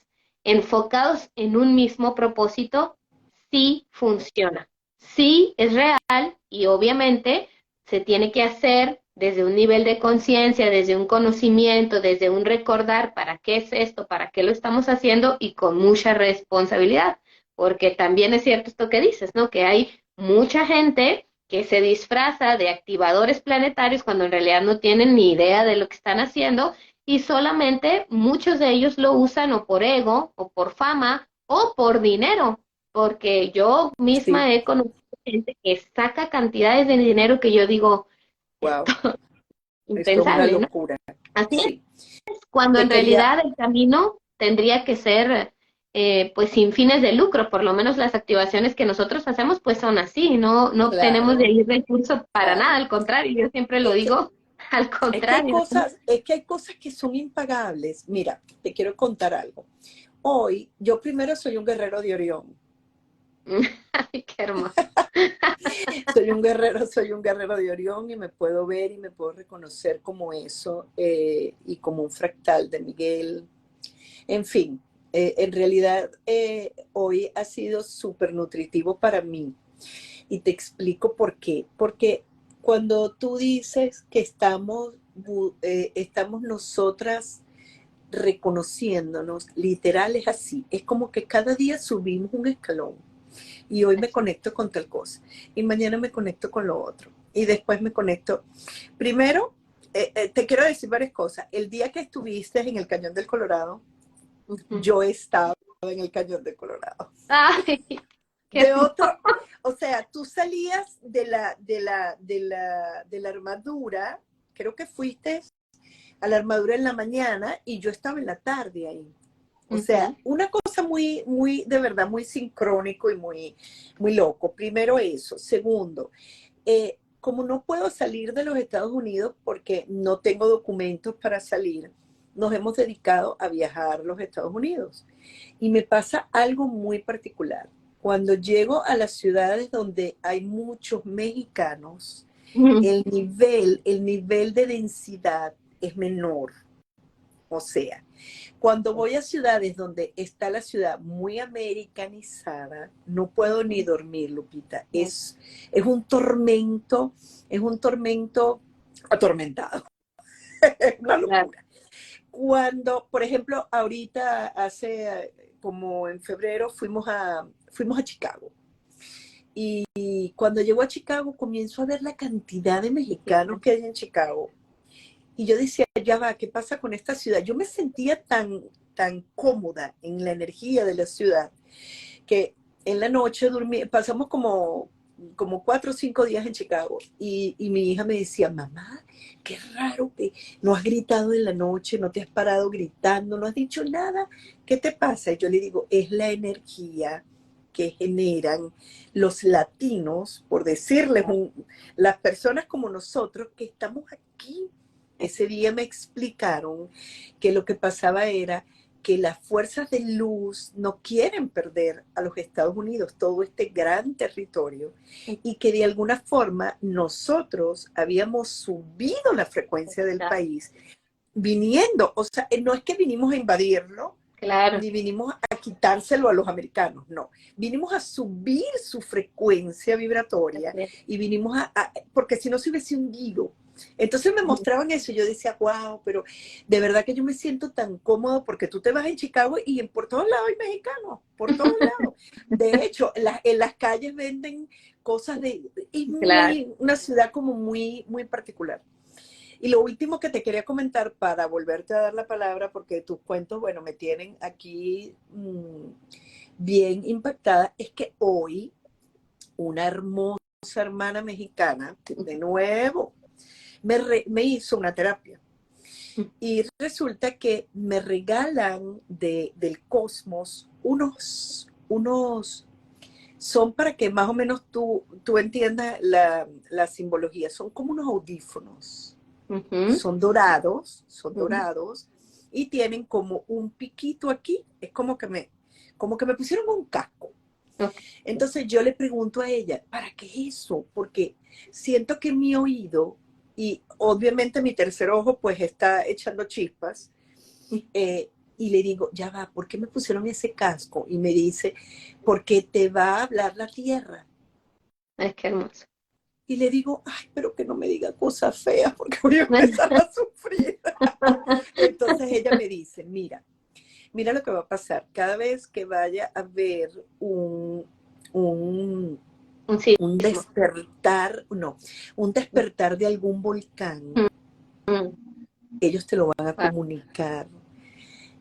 enfocados en un mismo propósito sí funciona. Sí es real y obviamente se tiene que hacer desde un nivel de conciencia, desde un conocimiento, desde un recordar para qué es esto, para qué lo estamos haciendo y con mucha responsabilidad. Porque también es cierto esto que dices, ¿no? Que hay mucha gente que se disfraza de activadores planetarios cuando en realidad no tienen ni idea de lo que están haciendo y solamente muchos de ellos lo usan o por ego o por fama o por dinero, porque yo Sí. misma he conocido gente que saca cantidades de dinero que yo digo, Wow. Esto es una impensable, ¿no? locura. Así Sí. es, cuando Te en quería, realidad el camino tendría que ser pues sin fines de lucro, por lo menos las activaciones que nosotros hacemos pues son así, no obtenemos de claro, ahí recursos para nada, claro. al contrario, yo siempre lo Es que, digo, al es que hay contrario. cosas, es que hay cosas que son impagables. Mira, te quiero contar algo. Hoy, yo primero soy un guerrero de Orión. Ay, qué hermoso. Soy un guerrero de Orión y me puedo ver y me puedo reconocer como eso y como un fractal de Miguel. En fin, en realidad hoy ha sido súper nutritivo para mí y te explico por qué. Porque cuando tú dices que estamos nosotras reconociéndonos, literal es así, es como que cada día subimos un escalón y hoy me conecto con tal cosa y mañana me conecto con lo otro y después me conecto. Primero, te quiero decir varias cosas. El día que estuviste en el Cañón del Colorado, Ujú. yo estaba en el Cañón del Colorado. Ay, qué De hermoso. otro, o sea, tú salías de la armadura, creo que fuiste a la armadura en la mañana y yo estaba en la tarde ahí. O sea, Ujú. una cosa muy, muy, de verdad, muy sincrónico y muy, muy loco. Primero eso. Segundo, como no puedo salir de los Estados Unidos porque no tengo documentos para salir, nos hemos dedicado a viajar a los Estados Unidos. Y me pasa algo muy particular. Cuando llego a las ciudades donde hay muchos mexicanos, el nivel de densidad es menor. O sea, cuando voy a ciudades donde está la ciudad muy americanizada, no puedo ni dormir, Lupita. Es un tormento atormentado. Es una Claro. locura. Cuando, por ejemplo, ahorita como en febrero fuimos a Chicago. Y cuando llego a Chicago comienzo a ver la cantidad de mexicanos que hay en Chicago. Y yo decía, ya va, ¿qué pasa con esta ciudad? Yo me sentía tan cómoda en la energía de la ciudad que en la noche pasamos como 4 o 5 días en Chicago y mi hija me decía, mamá, qué raro que no has gritado en la noche, no te has parado gritando, no has dicho nada, ¿qué te pasa? Y yo le digo, es la energía que generan los latinos, por decirles, las personas como nosotros que estamos aquí. Ese día me explicaron que lo que pasaba era que las fuerzas de luz no quieren perder a los Estados Unidos, todo este gran territorio, y que de alguna forma nosotros habíamos subido la frecuencia del país viniendo, o sea, no es que vinimos a invadirlo, Claro. ni vinimos a quitárselo a los americanos, no. Vinimos a subir su frecuencia vibratoria y vinimos porque si no se hubiese hundido. Entonces me mostraban eso y yo decía, wow, pero de verdad que yo me siento tan cómodo porque tú te vas en Chicago y por todos lados hay mexicanos, por todos lados. De hecho, en las calles venden cosas es una ciudad como muy, muy particular. Y lo último que te quería comentar para volverte a dar la palabra, porque tus cuentos, bueno, me tienen aquí bien impactada, es que hoy una hermosa hermana mexicana, de nuevo, me hizo una terapia. Y resulta que me regalan del cosmos unos, son para que más o menos tú entiendas la simbología, son como unos audífonos. Son dorados, y tienen como un piquito aquí, es como que me pusieron un casco. Entonces yo le pregunto a ella, ¿para qué es eso? Porque siento que mi oído, y obviamente mi tercer ojo pues está echando chispas, y le digo, ya va, ¿por qué me pusieron ese casco? Y me dice, porque te va a hablar la tierra. Ay, qué hermoso. Y le digo, ay, pero que no me diga cosas feas porque voy a empezar a sufrir. Entonces ella me dice, mira lo que va a pasar. Cada vez que vaya a haber un despertar, un despertar de algún volcán, ellos te lo van a comunicar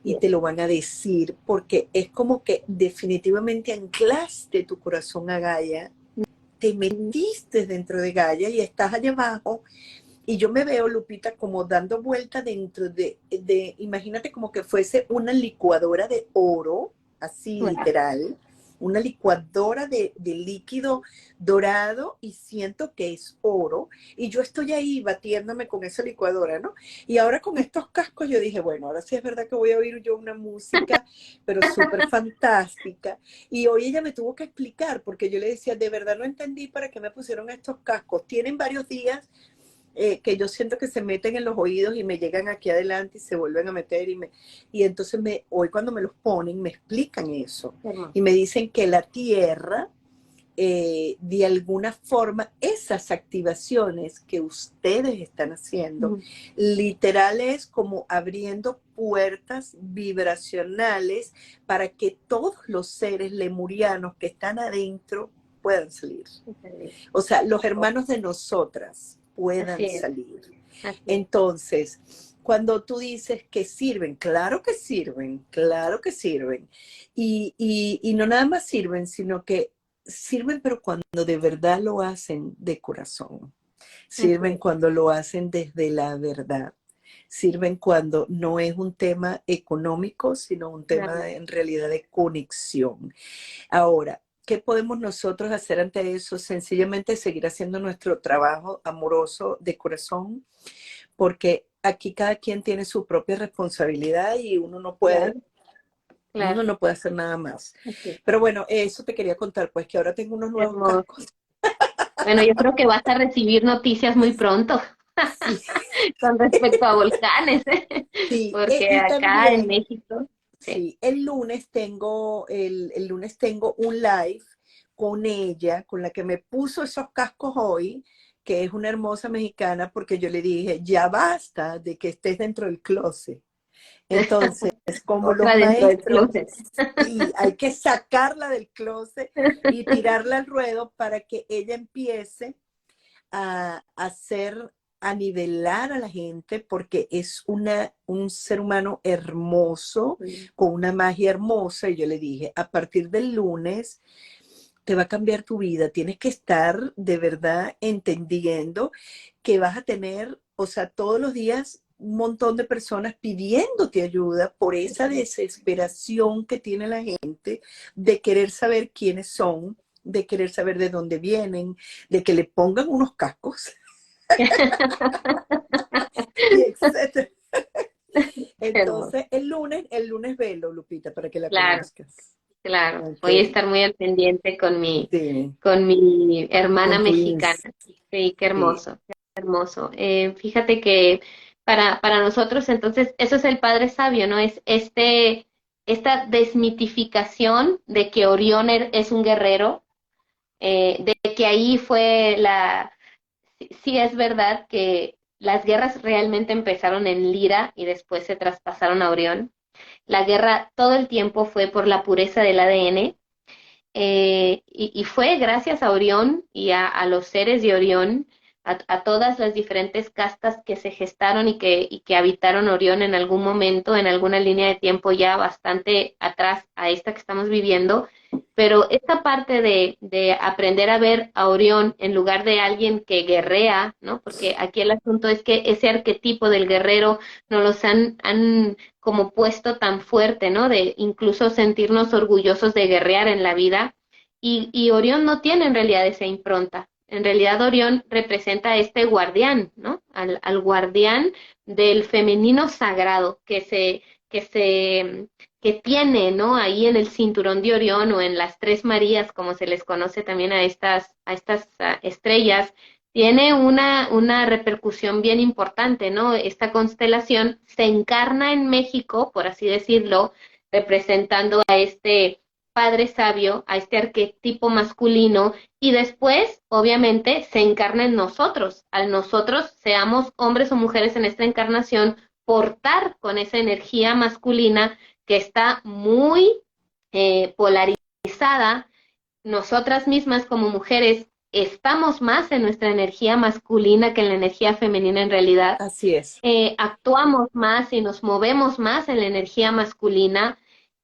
y te lo van a decir, porque es como que definitivamente anclaste tu corazón a Gaia, te metiste dentro de Gaia y estás allá abajo. Y yo me veo, Lupita, como dando vuelta dentro imagínate como que fuese una licuadora de oro, así literal, una licuadora de líquido dorado, y siento que es oro, y yo estoy ahí batiéndome con esa licuadora, ¿no? Y ahora con estos cascos yo dije, bueno, ahora sí es verdad que voy a oír yo una música, pero súper fantástica. Y hoy ella me tuvo que explicar, porque yo le decía, de verdad no entendí para qué me pusieron estos cascos. Tienen varios días que yo siento que se meten en los oídos y me llegan aquí adelante y se vuelven a meter y entonces hoy cuando me los ponen me explican eso y me dicen que la tierra de alguna forma esas activaciones que ustedes están haciendo literal es como abriendo puertas vibracionales para que todos los seres lemurianos que están adentro puedan salir. O sea, los hermanos de nosotras puedan salir. Entonces, cuando tú dices que sirven, claro que sirven, claro que sirven. Y no nada más sirven, sino que sirven, pero cuando de verdad lo hacen de corazón. Sirven cuando lo hacen desde la verdad. Sirven cuando no es un tema económico, sino un tema en realidad de conexión. Ahora, ¿qué podemos nosotros hacer ante eso? Sencillamente seguir haciendo nuestro trabajo amoroso de corazón, porque aquí cada quien tiene su propia responsabilidad y uno no puede, uno no puede hacer nada más. Pero bueno, eso te quería contar, pues que ahora tengo unos nuevos cascos. Bueno, yo creo que vas a recibir noticias muy pronto con respecto a volcanes, Sí, porque y acá también, en México. Sí, el lunes tengo un live con ella, con la que me puso esos cascos hoy, que es una hermosa mexicana, porque yo le dije, ya basta de que estés dentro del closet. Entonces, como los Otra dentro del maestros, closet. sí, hay que sacarla del closet y tirarla al ruedo para que ella empiece a hacer, a nivelar a la gente, porque es un ser humano hermoso, con una magia hermosa. Y yo le dije, a partir del lunes te va a cambiar tu vida. Tienes que estar de verdad entendiendo que vas a tener, o sea, todos los días un montón de personas pidiéndote ayuda por esa desesperación que tiene la gente de querer saber quiénes son, de querer saber de dónde vienen, de que le pongan unos cascos, y etcétera. Hermoso. Entonces, el lunes velo, Lupita, para que la Claro, conozcas. claro. Ok, Voy a estar muy al pendiente sí, con mi hermana con tu mexicana. ins, Sí, sí, qué hermoso. Fíjate que para nosotros, entonces, eso es el Padre Sabio, ¿no? Es esta desmitificación de que Orión es un guerrero, de que ahí fue sí es verdad que las guerras realmente empezaron en Lira y después se traspasaron a Orión. La guerra todo el tiempo fue por la pureza del ADN, y fue gracias a Orión y a los seres de Orión, a todas las diferentes castas que se gestaron y que habitaron Orión en algún momento, en alguna línea de tiempo ya bastante atrás a esta que estamos viviendo. Pero esta parte de aprender a ver a Orión en lugar de alguien que guerrea, ¿no? Porque aquí el asunto es que ese arquetipo del guerrero nos los han como puesto tan fuerte, ¿no? De incluso sentirnos orgullosos de guerrear en la vida. Y Orión no tiene en realidad esa impronta. En realidad Orión representa a este guardián, ¿no? Al guardián del femenino sagrado que tiene, ¿no? Ahí en el cinturón de Orión o en las tres Marías, como se les conoce también a estas estrellas, tiene una repercusión bien importante, ¿no? Esta constelación se encarna en México, por así decirlo, representando a este padre sabio, a este arquetipo masculino, y después, obviamente, se encarna en nosotros. Al nosotros, seamos hombres o mujeres en esta encarnación, portar con esa energía masculina que está muy polarizada. Nosotras mismas como mujeres estamos más en nuestra energía masculina que en la energía femenina en realidad. así es. Actuamos más y nos movemos más en la energía masculina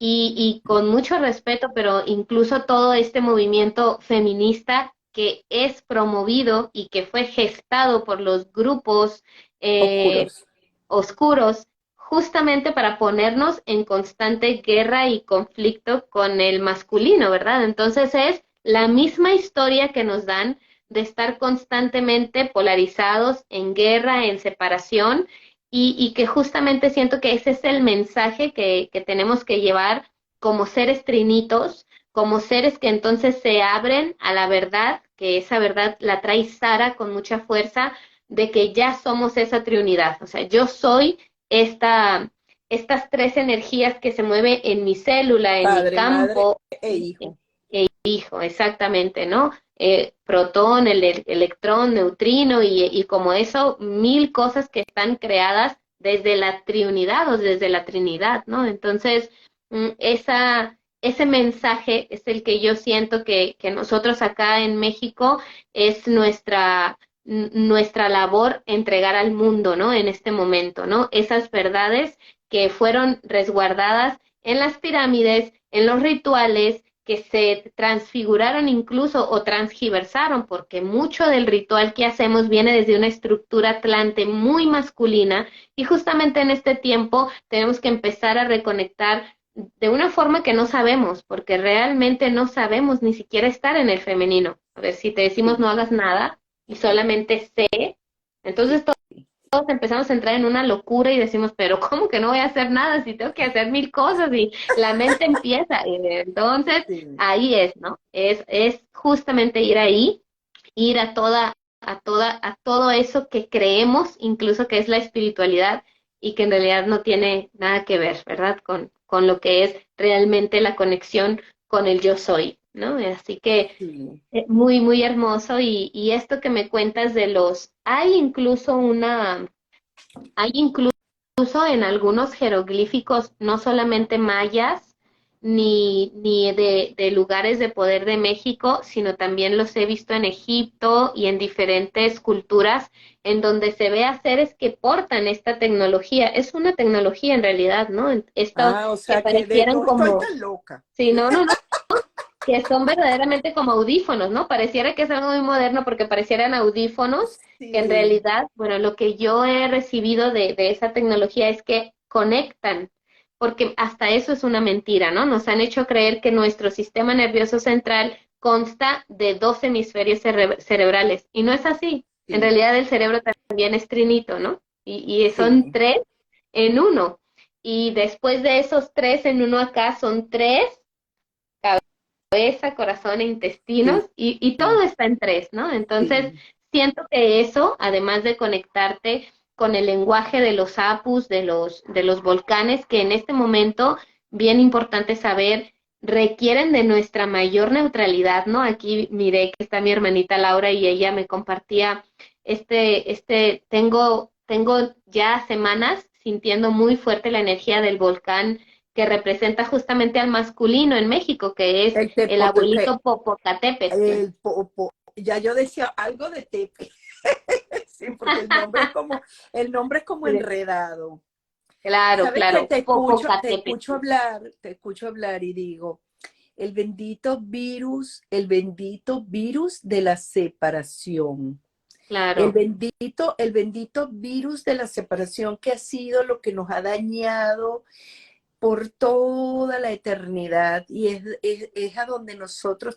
y con mucho respeto, pero incluso todo este movimiento feminista que es promovido y que fue gestado por los grupos eh, Oscuros. oscuros, justamente para ponernos en constante guerra y conflicto con el masculino, ¿verdad? Entonces es la misma historia que nos dan de estar constantemente polarizados en guerra, en separación, y que justamente siento que ese es el mensaje que tenemos que llevar como seres trinitos, como seres que entonces se abren a la verdad, que esa verdad la trae Sara con mucha fuerza, de que ya somos esa trinidad. O sea, yo soy estas tres energías que se mueven en mi célula, en mi Padre, madre campo, e hijo. hijo, exactamente, ¿no? Protón, electrón, neutrino y como eso, mil cosas que están creadas desde la triunidad o desde la Trinidad, ¿no? Entonces, ese mensaje es el que yo siento que nosotros acá en México es nuestra labor entregar al mundo, ¿no? En este momento, ¿no? Esas verdades que fueron resguardadas en las pirámides, en los rituales, que se transfiguraron incluso o transgiversaron, porque mucho del ritual que hacemos viene desde una estructura atlante muy masculina, y justamente en este tiempo tenemos que empezar a reconectar de una forma que no sabemos, porque realmente no sabemos ni siquiera estar en el femenino. A ver, si te decimos Sí, no hagas nada y solamente sé, entonces todos empezamos a entrar en una locura y decimos, pero ¿cómo que no voy a hacer nada si tengo que hacer mil cosas? Y la mente empieza. Y entonces, sí. ahí es, ¿no? Es justamente ir ahí, ir a todo eso que creemos, incluso que es la espiritualidad, y que en realidad no tiene nada que ver, ¿verdad? Con lo que es realmente la conexión con el yo soy, ¿no? Así que Sí. muy, muy hermoso. Y esto que me cuentas de hay incluso en algunos jeroglíficos, no solamente mayas, ni de lugares de poder de México, sino también los he visto en Egipto y en diferentes culturas, en donde se ve a seres que portan esta tecnología. Es una tecnología en realidad, ¿no? Esto Ah, o que sea que de parecieran no estoy como, tan loca. sí, no, no, no. que son verdaderamente como audífonos, ¿no? Pareciera que es algo muy moderno porque parecieran audífonos, que en Sí, realidad, bueno, lo que yo he recibido de esa tecnología es que conectan, porque hasta eso es una mentira, ¿no? Nos han hecho creer que nuestro sistema nervioso central consta de dos hemisferios cerebrales, y no es así. En sí, realidad el cerebro también es trinito, ¿no? Y son sí, tres en uno. Y después de esos tres en uno acá son tres cabeza, corazón e intestinos, sí, y todo sí, está en tres, ¿no? Entonces, sí. siento que eso, además de conectarte con el lenguaje de los apus, de los volcanes, que en este momento, bien importante saber, requieren de nuestra mayor neutralidad, ¿no? Aquí miré que está mi hermanita Laura y ella me compartía tengo ya semanas sintiendo muy fuerte la energía del volcán que representa justamente al masculino en México, que es El el tepotepe, abuelito Popocatépetl. el popo, ya yo decía algo de tepe, sí, porque el nombre es como enredado. Claro, ¿Sabes qué? claro, Te escucho Popocatépetl, hablar, te escucho hablar y digo, el bendito virus de la separación. El claro, bendito, el bendito virus de la separación que ha sido lo que nos ha dañado por toda la eternidad y es a donde nosotros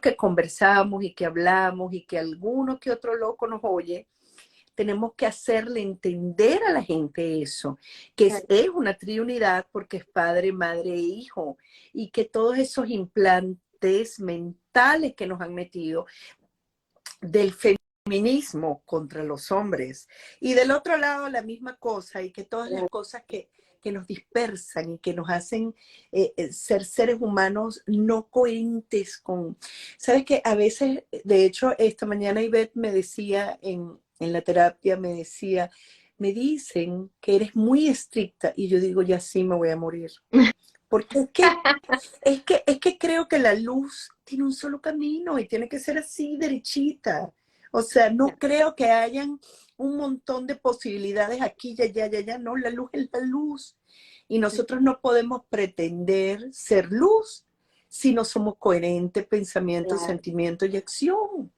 que conversamos y que hablamos y que alguno que otro loco nos oye, tenemos que hacerle entender a la gente eso, que es una triunidad porque es padre, madre e hijo, y que todos esos implantes mentales que nos han metido del feminismo contra los hombres y del otro lado la misma cosa y que todas las cosas que nos dispersan y que nos hacen ser seres humanos no coherentes con... Sabes que a veces, de hecho, esta mañana Ivette me decía en la terapia, me dicen que eres muy estricta y yo digo, ya sí me voy a morir. Porque es que creo que la luz tiene un solo camino y tiene que ser así, derechita. O sea, no creo que hayan un montón de posibilidades aquí, ya, ya, ya, ya. No, la luz es la luz. Y nosotros no podemos pretender ser luz si no somos coherentes, pensamiento, claro, sentimiento y acción.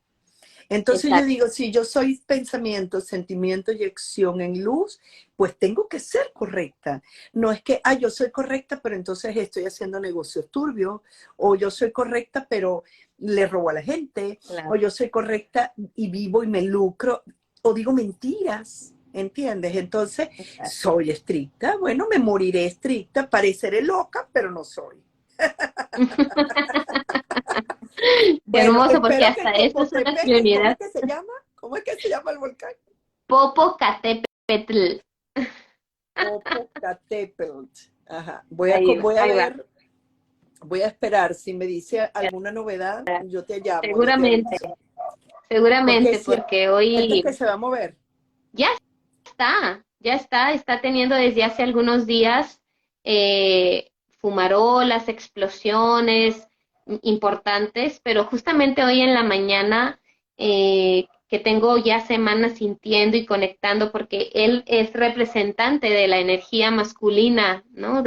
Entonces yo exacto, digo, si yo soy pensamiento, sentimiento y acción en luz, pues tengo que ser correcta. No es que, yo soy correcta, pero entonces estoy haciendo negocios turbios, o yo soy correcta, pero le robo a la gente, o claro, yo soy correcta y vivo y me lucro, o digo mentiras. ¿Entiendes? Entonces, exacto. soy estricta. Bueno, me moriré estricta, pareceré loca, pero no soy. Qué Bueno, hermoso, porque espero que el hasta eso es una Popotepetl, ¿cómo es trinidad. que se llama? ¿Cómo es que se llama el volcán? Popocatépetl. Popocatépetl. Ajá. Voy a, Ahí co- va, voy a ahí va. ver, voy a esperar. Si me dice alguna novedad, yo te llamo y te Seguramente, aviso. Porque seguramente, porque sientes hoy que se va a mover. ya está teniendo desde hace algunos días fumarolas, explosiones importantes, pero justamente hoy en la mañana, que tengo ya semanas sintiendo y conectando, porque él es representante de la energía masculina, ¿no?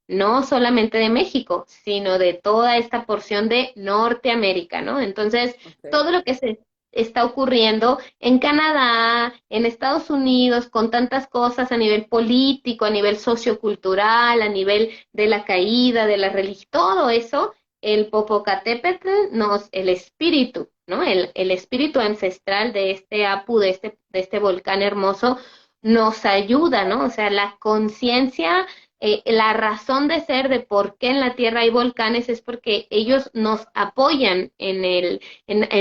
No solamente de México, sino de toda esta porción de Norteamérica, ¿no? Entonces, Okay. todo lo que se está ocurriendo en Canadá, en Estados Unidos, con tantas cosas a nivel político, a nivel sociocultural, a nivel de la caída, de la religión, todo eso, el Popocatépetl el espíritu, ¿no? El espíritu ancestral de este Apu, de este volcán hermoso, nos ayuda, ¿no? O sea, la conciencia, la razón de ser de por qué en la Tierra hay volcanes es porque ellos nos apoyan en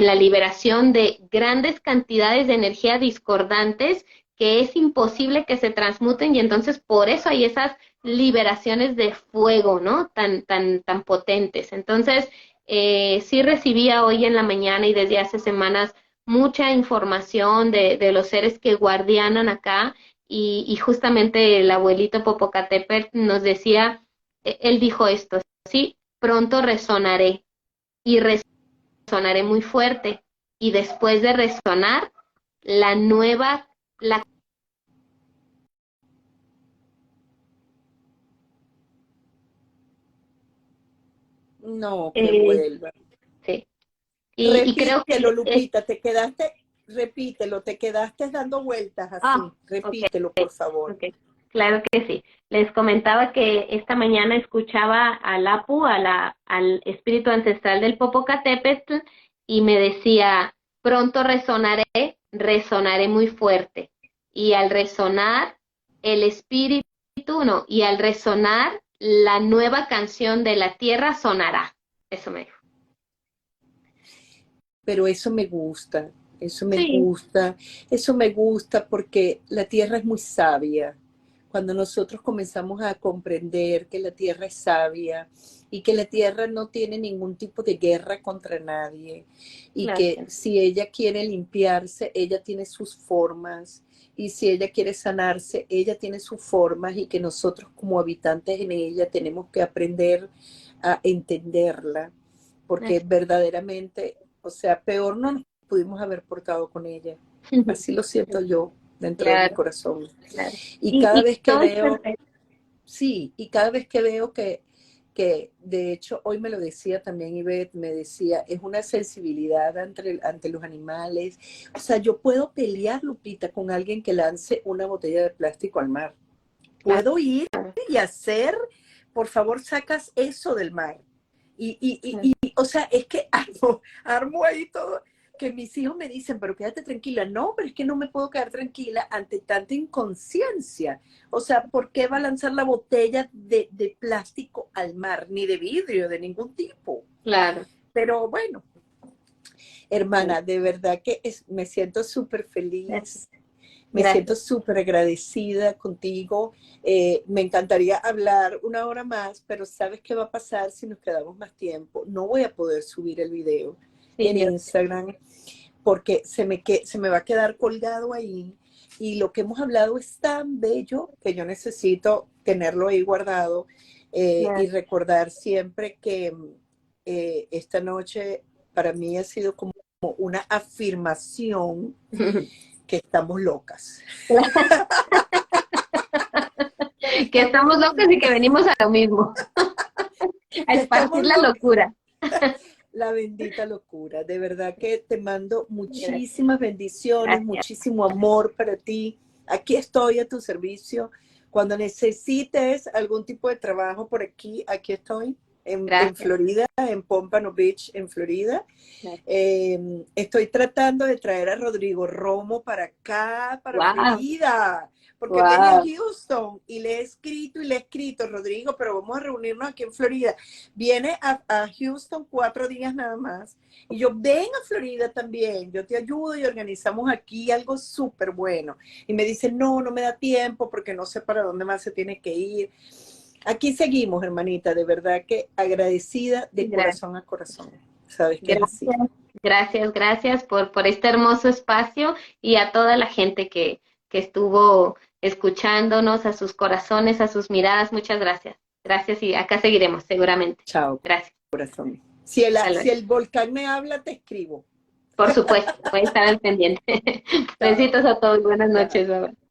la liberación de grandes cantidades de energía discordantes que es imposible que se transmuten, y entonces por eso hay esas liberaciones de fuego, ¿no? Tan potentes. Entonces, sí recibía hoy en la mañana y desde hace semanas mucha información de los seres que guardianan acá, y justamente el abuelito Popocatépetl nos decía, él dijo esto, sí, pronto resonaré, y resonaré muy fuerte, y después de resonar, la nueva, la No, que Eh, vuelva. sí. Y creo que Repítelo, Lupita, repítelo, te quedaste dando vueltas así. ok, Repítelo, por favor. ok, claro que sí. Les comentaba que esta mañana escuchaba al Apu, al espíritu ancestral del Popocatépetl, y me decía, pronto resonaré muy fuerte. Y al resonar, el espíritu, no, y al resonar, la nueva canción de la tierra sonará. Eso me dijo. Pero eso me gusta, eso me Sí, gusta, eso me gusta porque la tierra es muy sabia. Cuando nosotros comenzamos a comprender que la tierra es sabia y que la tierra no tiene ningún tipo de guerra contra nadie y claro que que no. si ella quiere limpiarse, ella tiene sus formas y si ella quiere sanarse, ella tiene sus formas y que nosotros como habitantes en ella tenemos que aprender a entenderla porque Así. verdaderamente, o sea, peor no nos pudimos haber portado con ella. Así lo siento yo dentro de mi Claro, corazón. claro. Y cada Y vez que todo es veo, perfecto. sí, y cada vez que veo que de hecho hoy me lo decía también Ivette, me decía, es una sensibilidad ante los animales. O sea, yo puedo pelear, Lupita, con alguien que lance una botella de plástico al mar. Claro. Puedo ir y hacer, por favor, sacas eso del mar. O sea, es que armo ahí todo, que mis hijos me dicen, pero quédate tranquila. No, pero es que no me puedo quedar tranquila ante tanta inconsciencia. O sea, ¿por qué va a lanzar la botella de plástico al mar? Ni de vidrio, de ningún tipo. Claro. Pero bueno, hermana, de verdad que me siento súper Gracias. feliz. Me siento Gracias. súper agradecida contigo. Me encantaría hablar una hora más, pero ¿sabes qué va a pasar si nos quedamos más tiempo? No voy a poder subir el video Sí, en yo. Instagram porque se me va a quedar colgado ahí. Y lo que hemos hablado es tan bello que yo necesito tenerlo ahí guardado y Claro. recordar siempre que esta noche para mí ha sido como una afirmación que estamos locas. Pero Que estamos estamos locos y que venimos a lo mismo, a que estamos esparcir la locas. locura. La bendita locura. De verdad que te mando Gracias. muchísimas bendiciones, Gracias. muchísimo amor para ti. Aquí estoy a tu servicio. Cuando necesites algún tipo de trabajo por aquí, aquí estoy en Gracias. Florida, en Pompano Beach, en Florida. Gracias. Estoy tratando de traer a Rodrigo Romo para acá, para Wow. Florida, porque él viene a Wow. Houston y le he escrito, Rodrigo, pero vamos a reunirnos aquí en Florida. Viene a Houston 4 días nada más. Y yo, ven a Florida también, yo te ayudo y organizamos aquí algo súper bueno. Y me dice, no, no me da tiempo porque no sé para dónde más se tiene que ir. Aquí seguimos, hermanita, de verdad que agradecida de Gracias. corazón a corazón. Sabes que es así. Gracias. Gracias, gracias por este hermoso espacio y a toda la gente que estuvo escuchándonos, a sus corazones, a sus miradas. Muchas gracias. Gracias y acá seguiremos, seguramente. Chao, Gracias. corazón. Si el, Hasta si luego. el volcán me habla, te escribo. Por supuesto, voy a estar al pendiente. Chao, Besitos a todos. Buenas chao. noches. Bye.